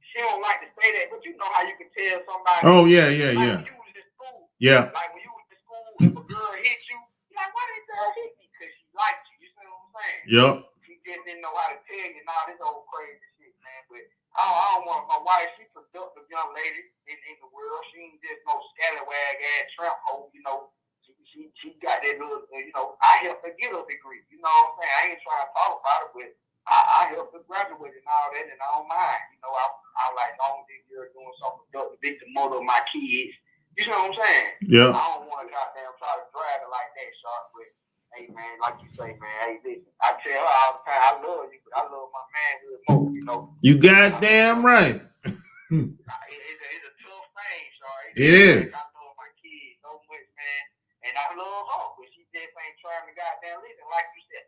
She don't like to say that. But you know how you can tell somebody. Oh, yeah. When you was in school. Yeah. Like when you was in school, if a girl hit you, you're like, why did girl hit me? Because she liked you. You see what I'm saying? Yep. She just didn't know how to tell you. Nah, this old crazy shit, man. But I don't want my wife. She's a productive young lady in the world. She ain't just no scallywag ass tramp hoe. You know, she got that little. You know, I helped her get a degree. You know what I'm saying? I ain't trying to talk about it, but I helped her graduate and all that, and I don't mind. You know, I like long as this girl doing something productive, big the mother of my kids. You know what I'm saying? Yeah. I don't want to goddamn try to drag her like that, Sharp. But hey, man, like you say, man, hey, listen, I tell her all the time, I love you, but I love my man real more. You know. You goddamn right. It's a tough thing, Sharp. It is. I love my kids so much, man, and I love her, but she just ain't trying to goddamn listen. Like you said,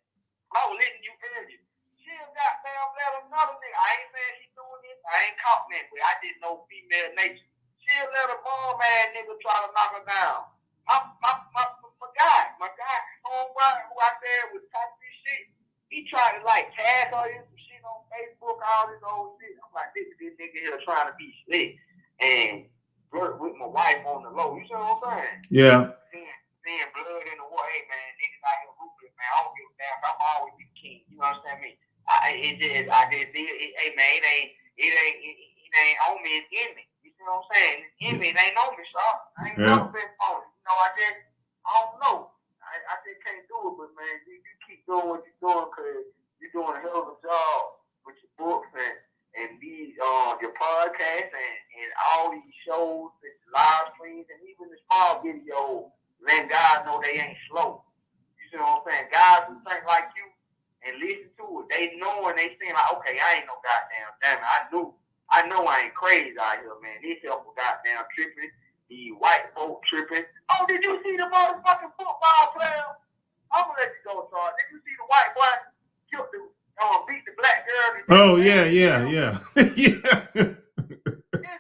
I was listening to you earlier. She'll goddamn let another nigga. I ain't saying she's doing this. I ain't caught that, but I just know female nature. She'll let a bomb ass nigga try to knock her down. My guy, homeboy who I said was top this shit, he tried to like tag her in some shit on Facebook, all this old shit. I'm like, this nigga here trying to be slick and flirt with my wife on the low. You see what I'm saying? Yeah. Seeing blood in the water, hey man, niggas out here ruthless, man. I don't give a damn. I'm always be king. You understand me? Hey man, it ain't on me, it's in me. You see what I'm saying? It's in me, it ain't on me, Sharp. I ain't never been on it. You know, I don't know. I just can't do it, but man, you keep doing what you're doing because you're doing a hell of a job with your books and these your podcasts and all these shows, and live streams, and even the small videos. Letting God know they ain't slow. You see what I'm saying? Guys who think like you and listen to it, they know and they seem like, okay, I ain't no goddamn damn it. I knew know I ain't crazy out here, man. These people goddamn tripping. These white folk tripping. Oh, did you see the motherfucking football player? I'm gonna let you go, Charles. Did you see the white boy killed the beat the black girl? Oh yeah. Yeah. This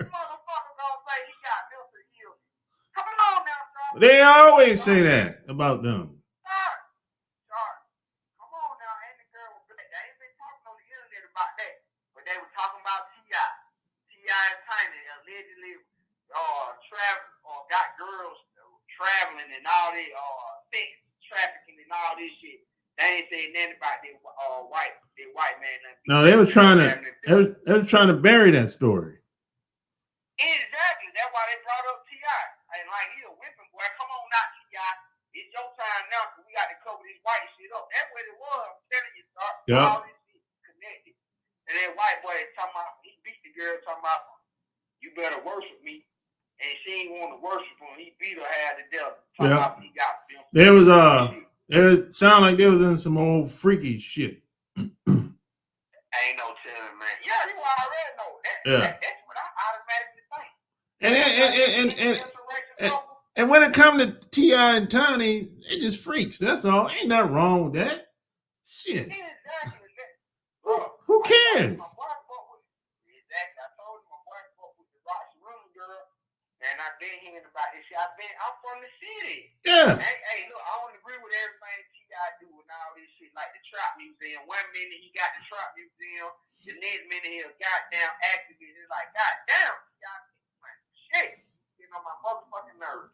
motherfucker gonna say he got mental illness. Come on now, Charles. They always say that about them. Charles, come on now. Ain't the girl with black? They ain't been talking on the internet about that, but they were talking about T.I. and Tiny allegedly traveling or got girls traveling and all that sex trafficking and all this shit. They ain't saying nothing about that white man. No, they was trying to bury that story. Exactly. That's why they brought up T.I. And like he a whipping boy. Come on out, T.I. It's your time now because we got to cover this white shit up. That's what it was. I'm telling you, sir. Yep. All this shit connected. And that white boy is talking about he beat the girl talking about you better worship me. And she ain't want to worship him. He beat her half to death. Talking about he got them. There was it sounded like they was in some old freaky shit. Ain't no telling, man. Yeah, you already know that. That's what I automatically think. And when it comes to T.I. and Tony, they just freaks. That's all. Ain't nothing wrong with that. Shit. Exactly. Who cares? Exactly. I told him my boy fuck with the Roxy Room girl, and I've been hearing about this shit. I'm from the city. Yeah. Hey, look, I don't agree with everything T.I. do and all this shit, like the Trap Museum. 1 minute he got the Trap Museum, the next minute he a goddamn activist. It's like, goddamn, T.I. shit. Getting on my motherfucking nerves.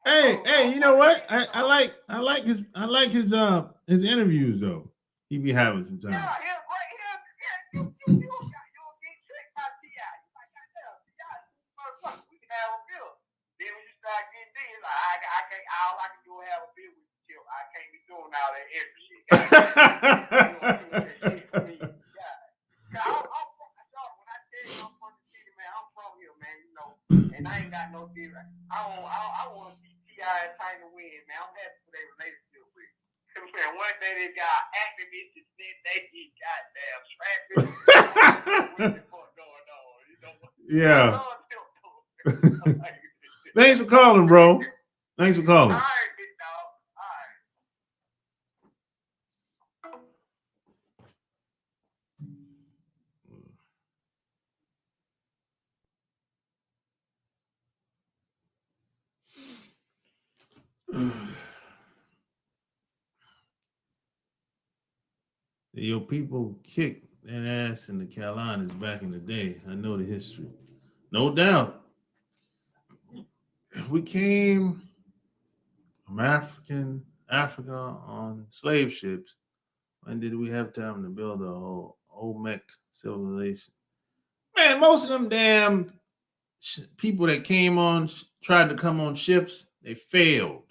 Hey, you know what? I like his interviews though. He be having some time. Yeah, he's great. You'll get tricked by T.I. You like, goddamn, T.I. Motherfucker, we can have a bill. Then when you start getting dead, like I can't. All I can do is have a bill with you. I can't be doing all that extra shit. When I tell you I'm from the city, man, I'm from here, man. You know, and I ain't got no deal. I want to see T.I. and Tiny win, man. I'm happy for their relationship with. Man, one day they got activists, and then they goddamn traffic. Yeah. Thanks for calling, bro. Thanks for calling. All right, big dog. All right. Your people kicked that ass in the Carolinas back in the day. I know the history. No doubt. We came from Africa on slave ships. When did we have time to build a whole Olmec civilization? Man, most of them damn people that came on, tried to come on ships, they failed.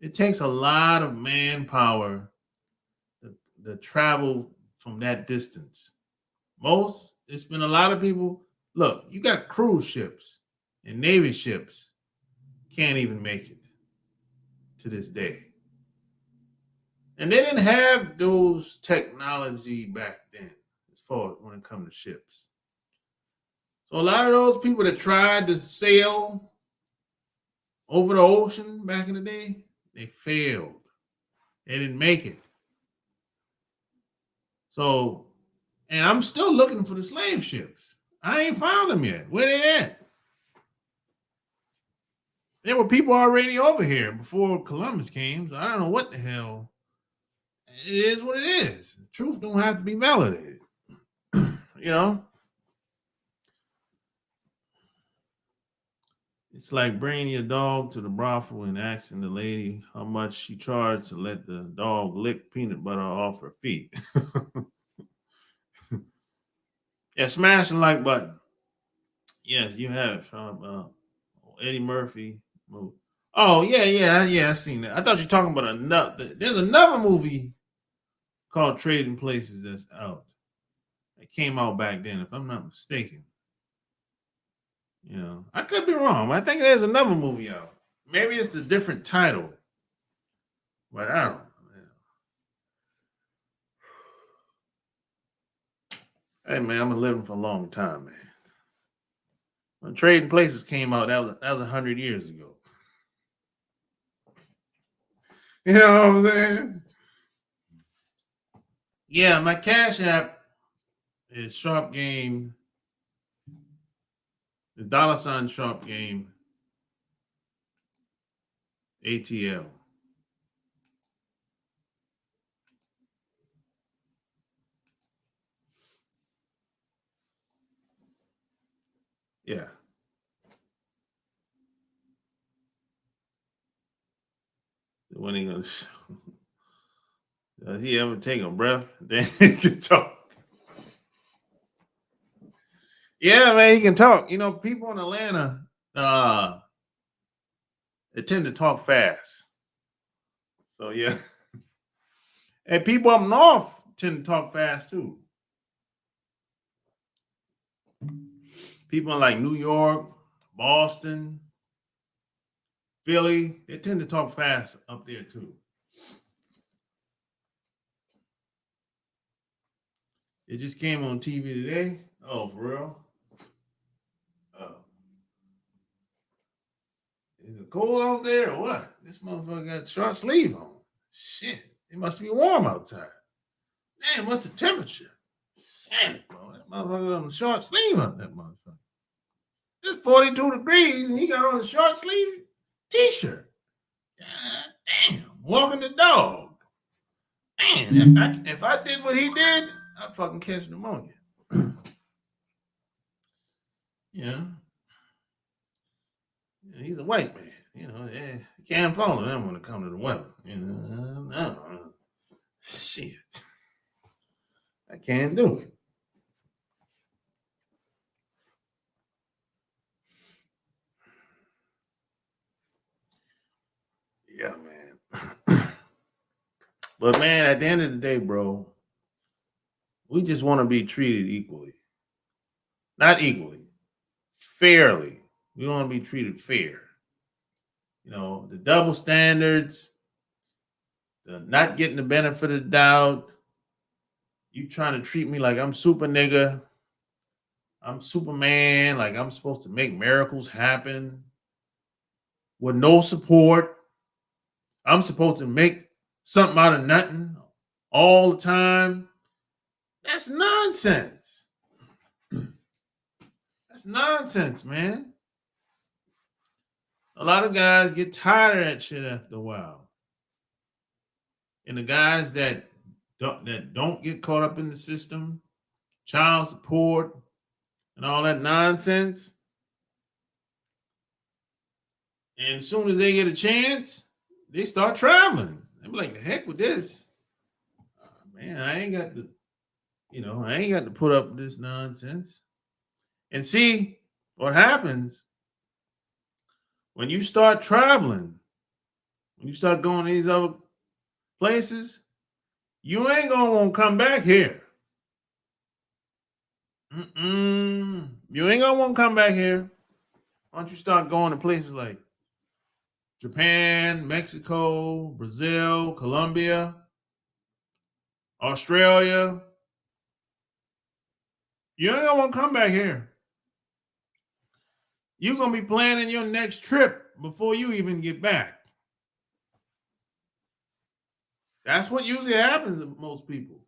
It takes a lot of manpower to travel from that distance. It's been a lot of people. Look, you got cruise ships and Navy ships can't even make it to this day. And they didn't have those technology back then as far as when it comes to ships. So a lot of those people that tried to sail over the ocean back in the day, they failed. They didn't make it. So, and I'm still looking for the slave ships. I ain't found them yet. Where they at? There were people already over here before Columbus came, so I don't know what the hell. It is what it is. Truth don't have to be validated. You know? It's like bringing your dog to the brothel and asking the lady how much she charged to let the dog lick peanut butter off her feet. Yeah, smash the like button. Yes, you have. Eddie Murphy movie. Oh, yeah, I seen that. I thought you were talking about another. There's another movie called Trading Places that's out. It came out back then, if I'm not mistaken. You know, I could be wrong. I think there's another movie out. Maybe it's a different title. But I don't know. Hey man, I've been living for a long time, man. When Trading Places came out, that was 100 years ago. You know what I'm saying? Yeah, my Cash App is SharpGame. It's $ SharpGame ATL. Yeah. When he gonna does he ever take a breath? Then he can talk. Yeah, man, he can talk. You know, people in Atlanta, they tend to talk fast. So yeah. And people up north tend to talk fast too. People in like New York, Boston, Philly, they tend to talk fast up there too. It just came on TV today. Oh, for real? Oh. Is it cold out there or what? This motherfucker got short sleeve on. Shit. It must be warm outside. Man, what's the temperature? Shit, bro. That motherfucker on a short sleeve on that motherfucker. It's 42 degrees and he got on a short sleeve t-shirt. God damn. Walking the dog. Man, if I did what he did, I'd fucking catch pneumonia. Yeah. He's a white man. You know, you can't follow them when it comes to the weather. You know, no. Shit. I can't do it. Yeah, man. But man, at the end of the day, bro, we just want to be treated equally. Not equally, fairly. We want to be treated fair. You know, the double standards, the not getting the benefit of the doubt, you trying to treat me like I'm super nigga, I'm Superman, like I'm supposed to make miracles happen with no support. I'm supposed to make something out of nothing all the time. That's nonsense. That's nonsense, man. A lot of guys get tired of that shit after a while. And the guys that don't get caught up in the system, child support, and all that nonsense. And as soon as they get a chance, they start traveling. They be like, the heck with this. Man, I ain't got to put up with this nonsense. And see what happens when you start traveling, when you start going to these other places, you ain't gonna want to come back here. You ain't gonna want to come back here. Why don't you start going to places like Japan, Mexico, Brazil, Colombia, Australia? You ain't gonna want to come back here. You're gonna be planning your next trip before you even get back. That's what usually happens to most people.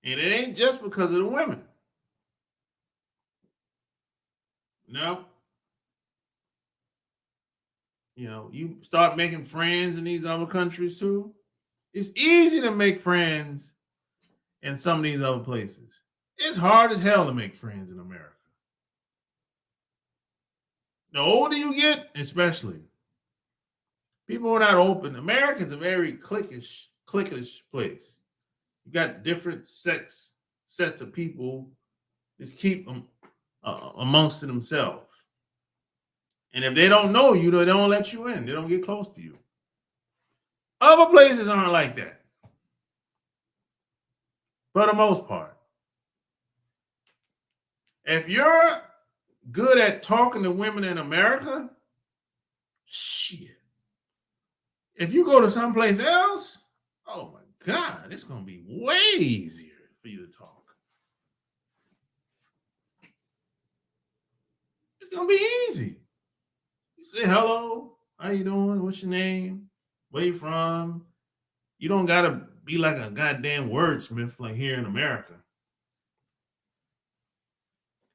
And it ain't just because of the women. No. You know, you start making friends in these other countries too. It's easy to make friends in some of these other places. It's hard as hell to make friends in America. The older you get, especially, people are not open. America's a very cliquish place. You got different sets of people. Just keep them amongst themselves. And if they don't know you, they don't let you in. They don't get close to you. Other places aren't like that. For the most part. If you're good at talking to women in America, shit. If you go to someplace else, oh my God, it's gonna be way easier for you to talk. It's gonna be easy. You say hello, how you doing? What's your name? Where you from? You don't gotta be like a goddamn wordsmith like here in America.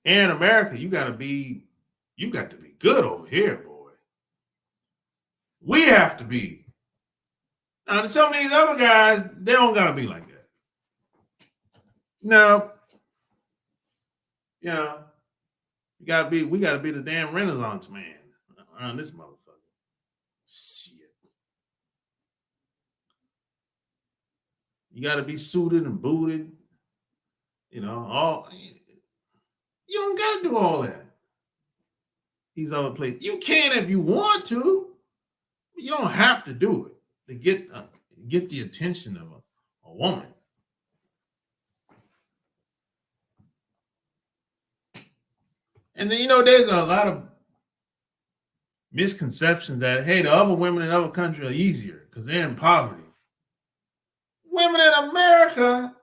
Here in America, you got to be good over here, boy. We have to be. Now, some of these other guys, they don't got to be like that. No, you know, we got to be the damn Renaissance man around this motherfucker. Shit. You got to be suited and booted. You know, you don't got to do all that. These other places, you can if you want to. But you don't have to do it to get the attention of a woman. And then, there's a lot of misconceptions that, hey, the other women in other countries are easier because they're in poverty. Women in America,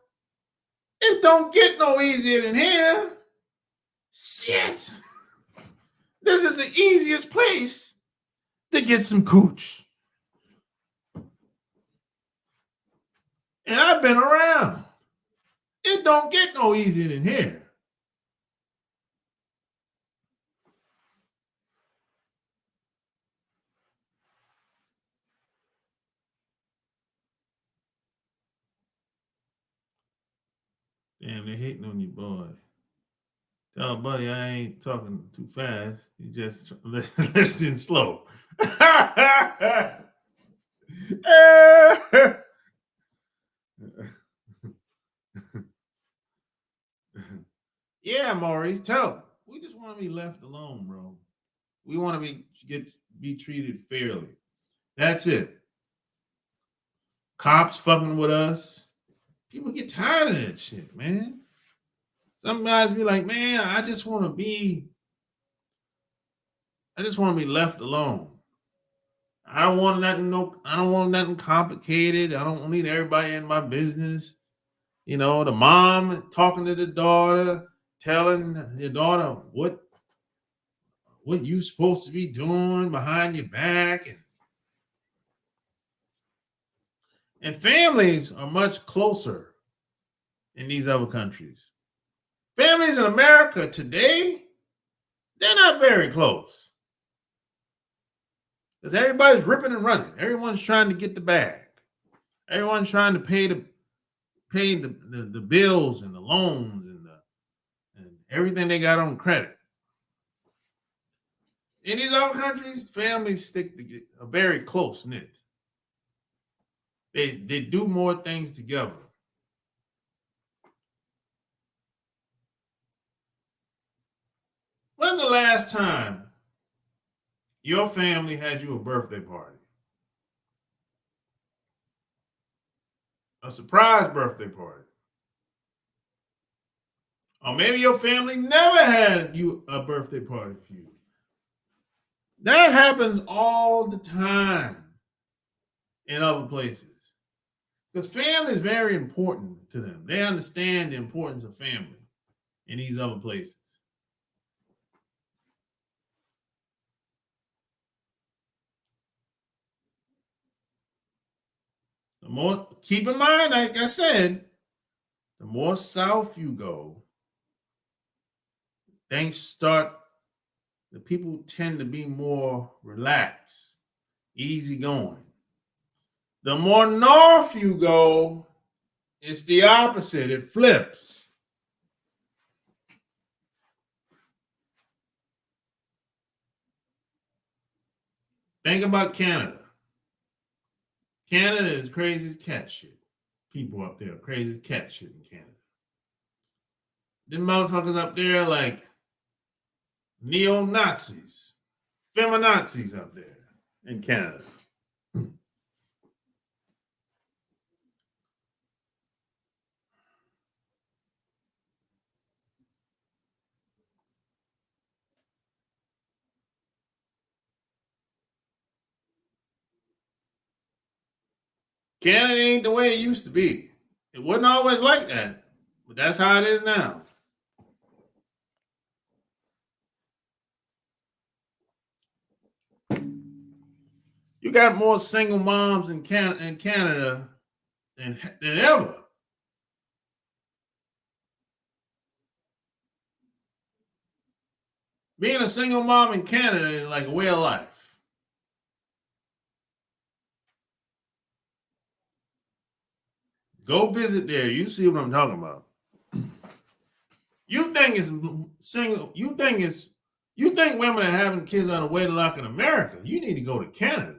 it don't get no easier than here. Shit. This is the easiest place to get some cooch. And I've been around. It don't get no easier than here. Damn, they hating on you, boy. Tell buddy I ain't talking too fast. You just listening slow. Yeah, Maurice, tell him. We just want to be left alone, bro. We want to be treated fairly. That's it. Cops fucking with us. People get tired of that shit, man. Some guys be like, man, I just want to be left alone. I don't want nothing complicated. I don't need everybody in my business. The mom talking to the daughter, telling the daughter what you supposed to be doing behind your back. And families are much closer in these other countries. Families in America today, they're not very close. Because everybody's ripping and running. Everyone's trying to get the bag. Everyone's trying to pay the bills and the loans and everything they got on credit. In these other countries, families are very close knit. They do more things together. When's the last time your family had you a birthday party? A surprise birthday party. Or maybe your family never had you a birthday party for you. That happens all the time in other places. Because family is very important to them. They understand the importance of family in these other places. Keep in mind, like I said, the more south you go, the people tend to be more relaxed, easygoing. The more north you go, it's the opposite. It flips. Think about Canada. Canada is crazy as cat shit. People up there are crazy as cat shit in Canada. Them motherfuckers up there like neo-Nazis, feminazis up there in Canada. Canada ain't the way it used to be. It wasn't always like that, but that's how it is now. You got more single moms in Canada than ever. Being a single mom in Canada is like a way of life. Go visit there. You see what I'm talking about. You think it's single? You think women are having kids out of wedlock in America? You need to go to Canada.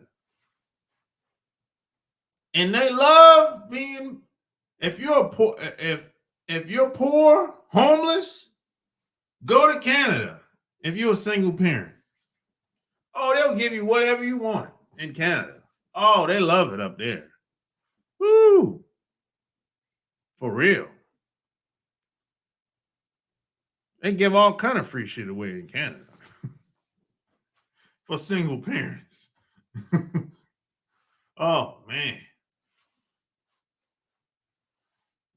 And they love being. If you're poor, if you're poor, homeless, go to Canada. If you're a single parent, oh, they'll give you whatever you want in Canada. Oh, they love it up there. Woo! For real. They give all kind of free shit away in Canada for single parents. Oh man,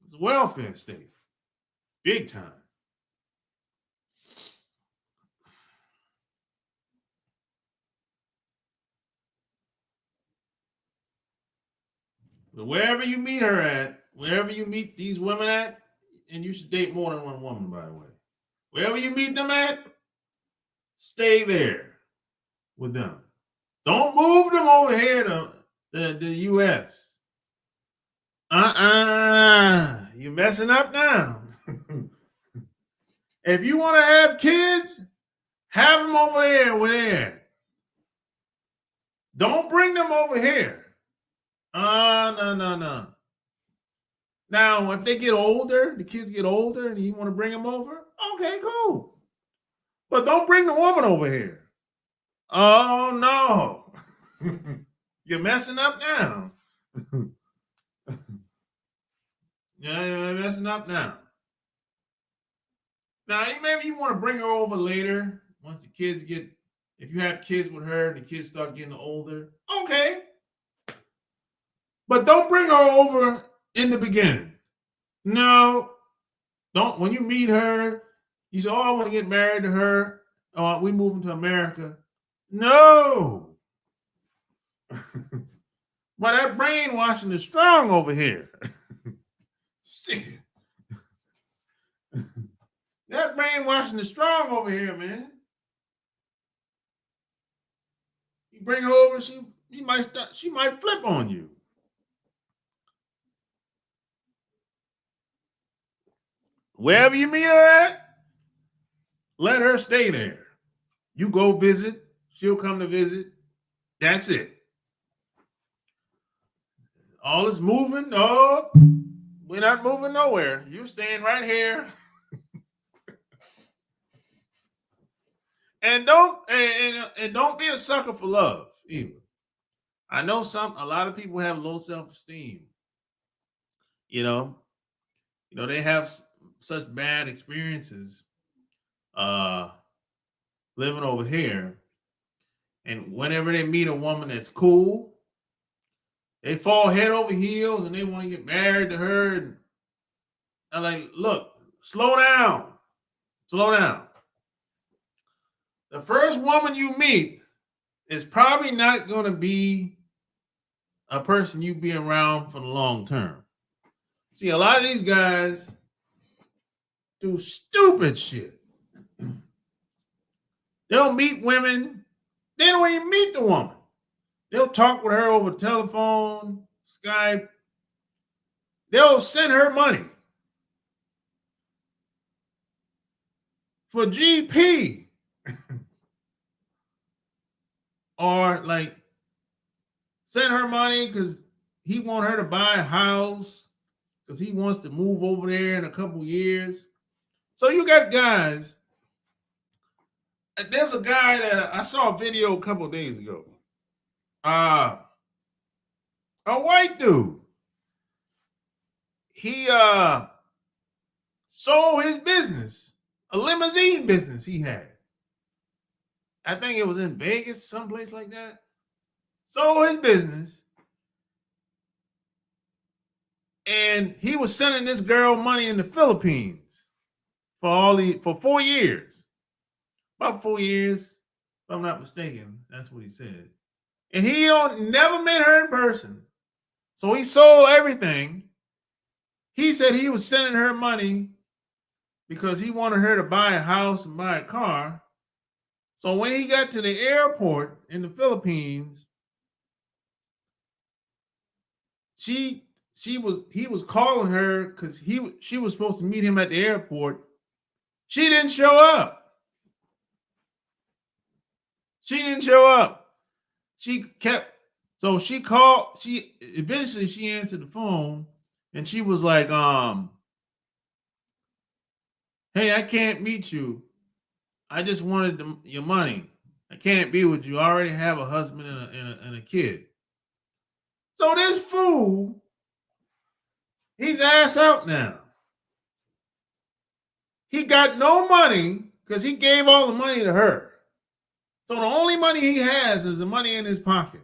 it's a welfare state, big time. But wherever you meet her at, wherever you meet these women at, and you should date more than one woman, by the way. Wherever you meet them at, stay there with them. Don't move them over here to the U.S. You're messing up now. If you want to have kids, have them over there with there. Don't bring them over here. No. Now, if they get older, the kids get older, and you want to bring them over, okay, cool. But don't bring the woman over here. Oh, no. You're messing up now. Yeah, you're messing up now. Now, maybe you want to bring her over later once the kids get, if you have kids with her and the kids start getting older, okay. But don't bring her over in the beginning. No, don't. When you meet her, you say, oh, I want to get married to her. Oh, we moving to America. No. But that brainwashing is strong over here. See. That brainwashing is strong over here, man. You bring her over, she might flip on you. Wherever you meet her at, let her stay there. You go visit, she'll come to visit. That's it. All this moving, oh, we're not moving nowhere. You're staying right here. And don't be a sucker for love either. I know a lot of people have low self-esteem. You know, they have such bad experiences living over here. And whenever they meet a woman that's cool, they fall head over heels and they want to get married to her. And I'm like, look, slow down. Slow down. The first woman you meet is probably not going to be a person you be around for the long term. See, a lot of these guys do stupid shit. They'll meet women. They don't even meet the woman. They'll talk with her over telephone, Skype. They'll send her money for GP. Or like send her money because he want her to buy a house because he wants to move over there in a couple years. So you got guys. There's a guy that I saw a video a couple of days ago. A white dude. He sold his business, a limousine business he had. I think it was in Vegas, someplace like that. Sold his business. And he was sending this girl money in the Philippines for 4 years. About 4 years, if I'm not mistaken. That's what he said. And he never met her in person. So he sold everything. He said he was sending her money because he wanted her to buy a house and buy a car. So when he got to the airport in the Philippines, he was calling her because she was supposed to meet him at the airport. She didn't show up. She eventually she answered the phone and she was like, hey, I can't meet you. I just wanted your money. I can't be with you. I already have a husband and a kid. So this fool, he's ass out now. He got no money because he gave all the money to her. So the only money he has is the money in his pocket.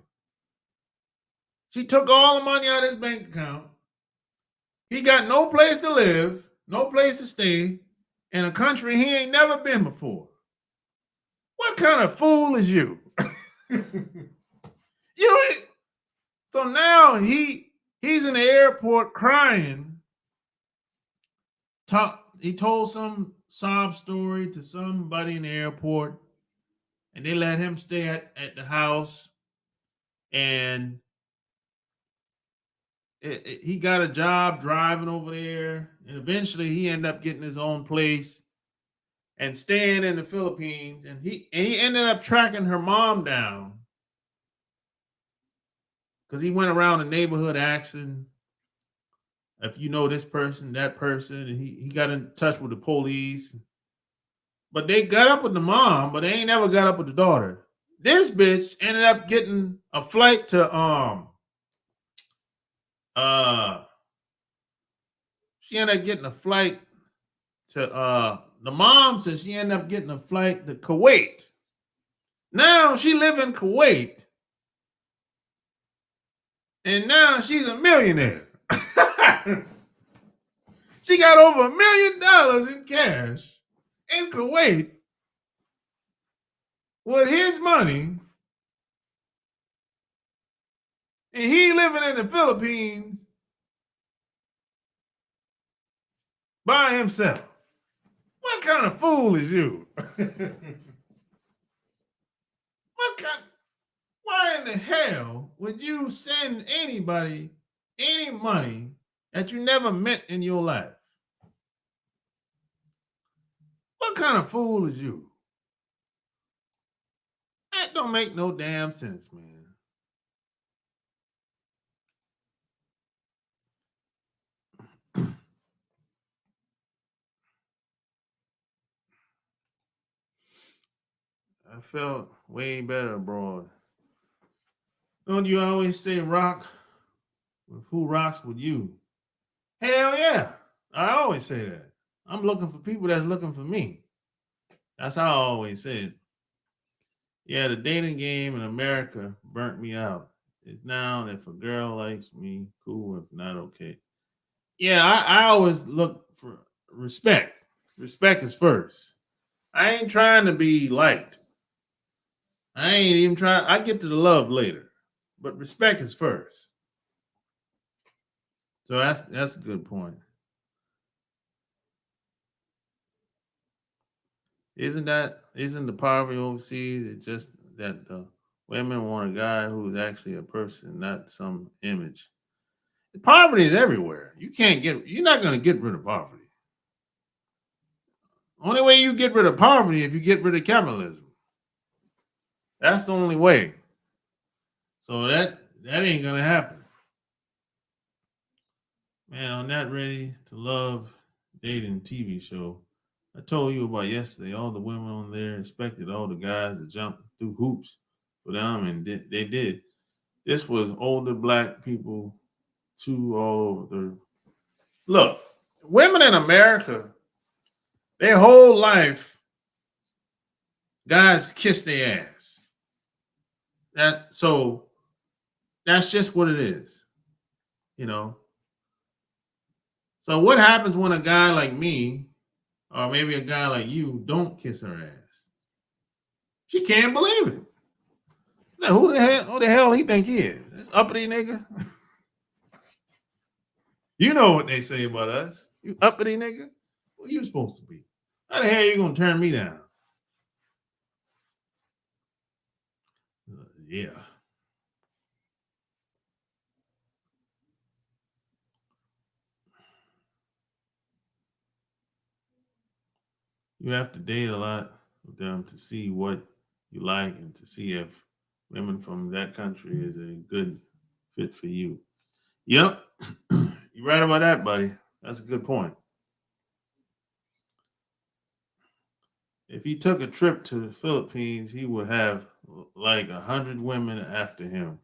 She took all the money out of his bank account. He got no place to live, no place to stay, in a country he ain't never been before. What kind of fool is you? So now he's in the airport crying. He told some sob story to somebody in the airport, and they let him stay at the house. And he got a job driving over there, and eventually he ended up getting his own place and staying in the Philippines. And he ended up tracking her mom down because he went around the neighborhood asking if you know this person, that person, and he got in touch with the police. But they got up with the mom, but they ain't never got up with the daughter. This bitch ended up getting a flight to she ended up getting a flight to the mom said she ended up getting a flight to Kuwait. Now she live in Kuwait. And now she's a millionaire. She got over $1 million in cash in Kuwait with his money. And he living in the Philippines by himself. What kind of fool is you? Why in the hell would you send anybody any money that you never met in your life? What kind of fool is you? That don't make no damn sense, man. I felt way better abroad. Don't you always say rock with who rocks with you? Hell yeah. I always say that. I'm looking for people that's looking for me. That's how I always say it. Yeah, the dating game in America burnt me out. It's now if a girl likes me, cool. If not, okay. Yeah, I always look for respect. Respect is first. I ain't trying to be liked. I ain't even trying. I get to the love later, but respect is first. So that's a good point. Isn't the poverty overseas? It's just that the women want a guy who's actually a person, not some image. Poverty is everywhere. You're not going to get rid of poverty. Only way you get rid of poverty if you get rid of capitalism. That's the only way. So that ain't gonna happen. Man, on that Ready to Love dating TV show, I told you about yesterday. All the women on there expected all the guys to jump through hoops for them, and they did. This was older black people, too, all over the. Look, women in America, their whole life, guys kiss their ass. That's just what it is, you know. So what happens when a guy like me, or maybe a guy like you, don't kiss her ass? She can't believe it. Like, who the hell he think he is? This uppity nigga. You know what they say about us. You uppity nigga. What you supposed to be? How the hell you gonna turn me down? Yeah. You have to date a lot with them to see what you like and to see if women from that country is a good fit for you. Yep. You're right about that, buddy. That's a good point. If he took a trip to the Philippines, he would have like 100 women after him.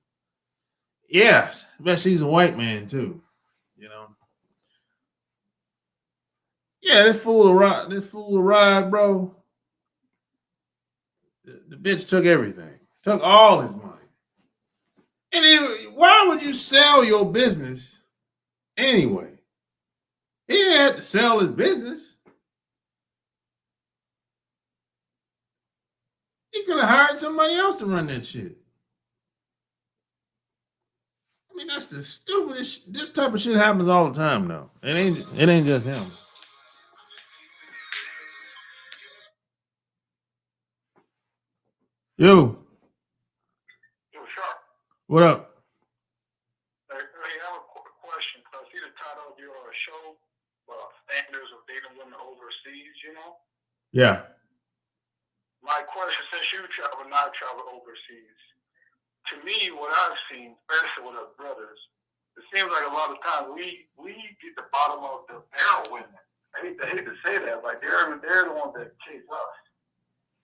Yes, especially he's a white man too. You know. Yeah, this fool arrived, bro. The bitch took everything, took all his money. And then, why would you sell your business anyway? He didn't have to sell his business. He could have hired somebody else to run that shit. I mean, that's the stupidest. This type of shit happens all the time now. It ain't just him. Yo, Yo, Sharp. what up? Hey, I have a question. I see the title of your show, Standards of Dating Women Overseas, you know? Yeah. My question, since you not travel overseas, to me, what I've seen, especially with our brothers, it seems like a lot of times we get the bottom of the barrel women. I hate to say that, like they're the ones that chase us.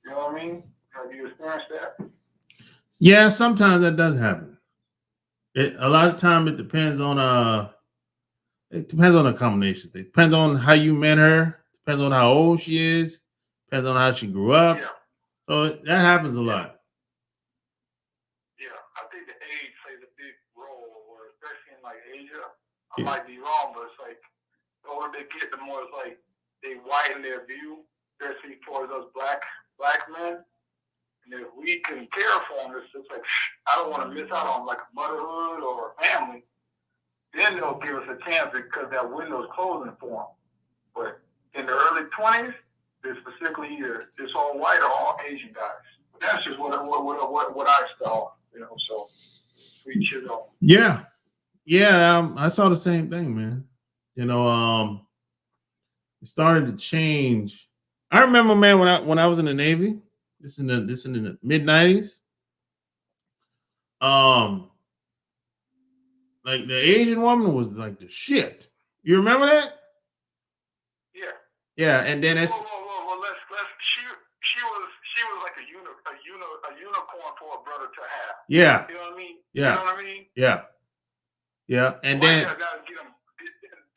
You know what I mean? Have you experienced that? Yeah, sometimes that does happen. A lot of time it depends on a combination. It depends on how you met her, depends on how old she is, depends on how she grew up. Yeah. So that happens a lot. Yeah, I think the age plays a big role, or especially in like Asia. I might be wrong, but it's like the older they get, the more it's like they widen their view, especially towards us black men. And if we can care for them, it's just like I don't want to miss out on like a motherhood or a family. Then they'll give us a chance because that window's closing for them. But in the early 20s, they're specifically either it's all white or all Asian guys. But that's just what I saw, you know. So we should know. Yeah, I saw the same thing, man. You know, it started to change. I remember, man, when I was in the Navy, this in the mid-90s. Like the Asian woman was like the shit. You remember that? Yeah. Yeah, and then it's well, let's she was like a unicorn for a brother to have. Yeah. You know what I mean? Yeah. You know what I mean? Yeah. Yeah. And then guys get them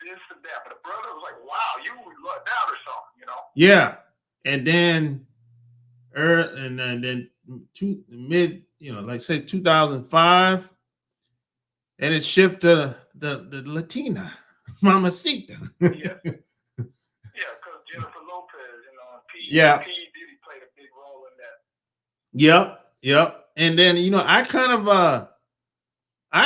this and that, but the brother was like, "Wow, you lucked out or something," you know? yeah, and then then mid, like say 2005, and it shifted to the Latina Mamacita. Yeah. Yeah, because Jennifer Lopez, P. Diddy played a big role in that. Yep. And then I kind of I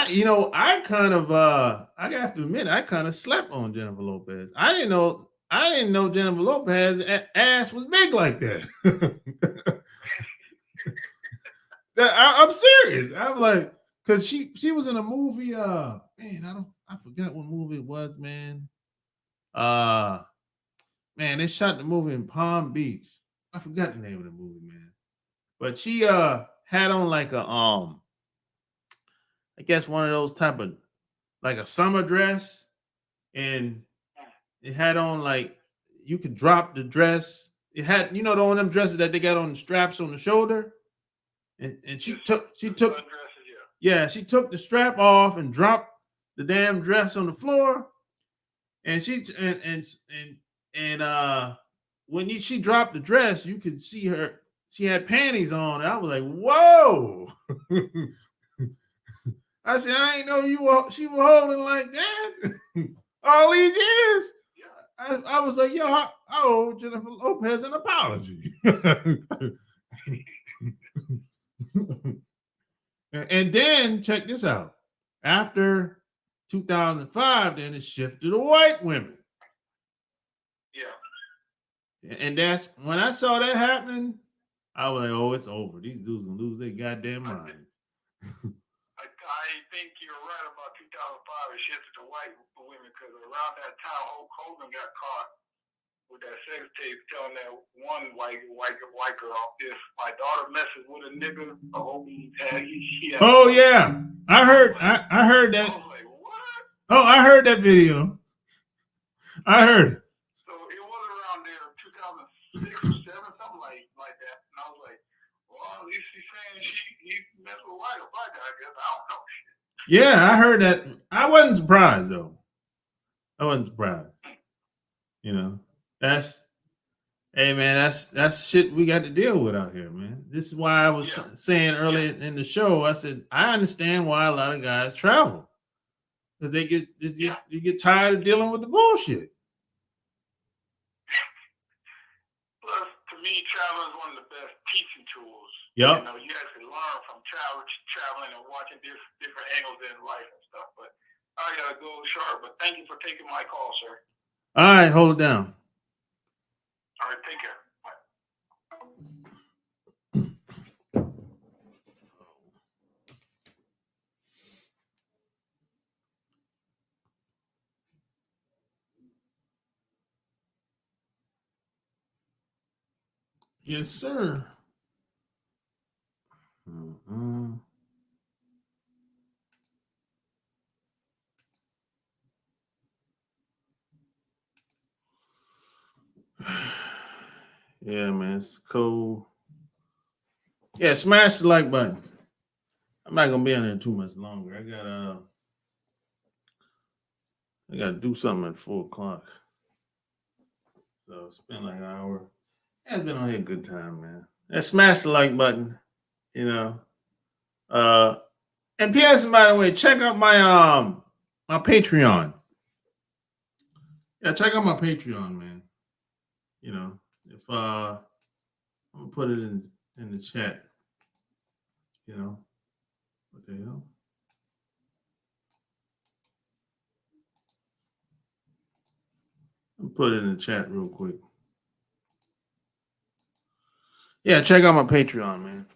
have to admit I kind of slept on Jennifer Lopez. I didn't know Jennifer Lopez ass was big like that. I'm serious. I'm like, because she was in a movie. I forgot what movie it was, man. Man, they shot the movie in Palm Beach. I forgot the name of the movie, man. But she had on like a I guess one of those type of like a summer dress, and it had on like you could drop the dress. It had the one of them dresses that they got on the straps on the shoulder, and she took the strap off and dropped the damn dress on the floor, and she when she dropped the dress, you could see her. She had panties on. I was like, whoa. I said, I ain't know she was holding like that. all these years. I was like, yo, I owe Jennifer Lopez an apology. And then check this out. After 2005, then it shifted to white women. Yeah. And that's when I saw that happening, I was like, oh, it's over. These dudes gonna lose their goddamn minds. I think you're right about 2005. It shifted to white women because around that time, Hulk Hogan got caught with that sex tape telling that one white girl, if my daughter messes with a nigga, I hope he has. Oh yeah, I heard that. I was like, what? Oh, I heard that video. I heard it. So it was around there 2006 or 7, something like that. And I was like, well, at least he's saying he messed with a white guy. I guess I don't know. Yeah, I heard that. I wasn't surprised though. I wasn't surprised. You know, hey man, that's shit we got to deal with out here, man. This is why I was saying earlier in the show. I said I understand why a lot of guys travel because they get tired of dealing with the bullshit. Plus, to me, traveling is one of the best teaching tools. Yep. You know, you actually learn from traveling and watching different angles in life and stuff. But I gotta go, Sharp. But thank you for taking my call, sir. All right, hold it down. All right, take care. Yes, sir. Mm-hmm. Yeah, man, it's cool. Yeah, smash the like button. I'm not gonna be on there too much longer. I gotta do something at 4:00. So it's been like an hour. It's been on here a good time, man. And smash the like button, you know. And P.S. by the way, check out my my Patreon. Yeah, check out my Patreon, man. You know, if I'm gonna put it in the chat. You know, what the hell? I'll put it in the chat real quick. Yeah, check out my Patreon, man.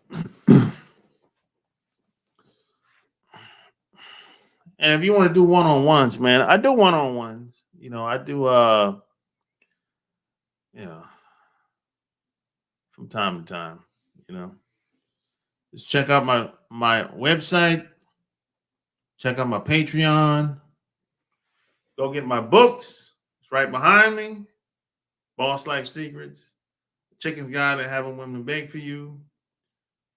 And if you want to do one-on-ones, man, I do one-on-ones. You know, I do from time to time, you know. Just check out my website, check out my Patreon, go get my books. It's right behind me. Boss Life Secrets, Chicken's Guide to Having Women Bake for You,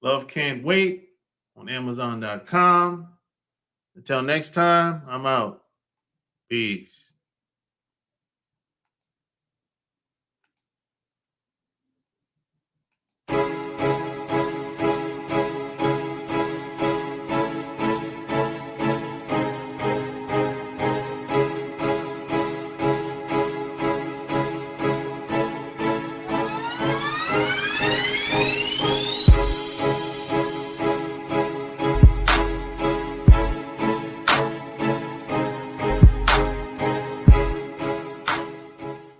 Love Can't Wait on Amazon.com. Until next time, I'm out. Peace.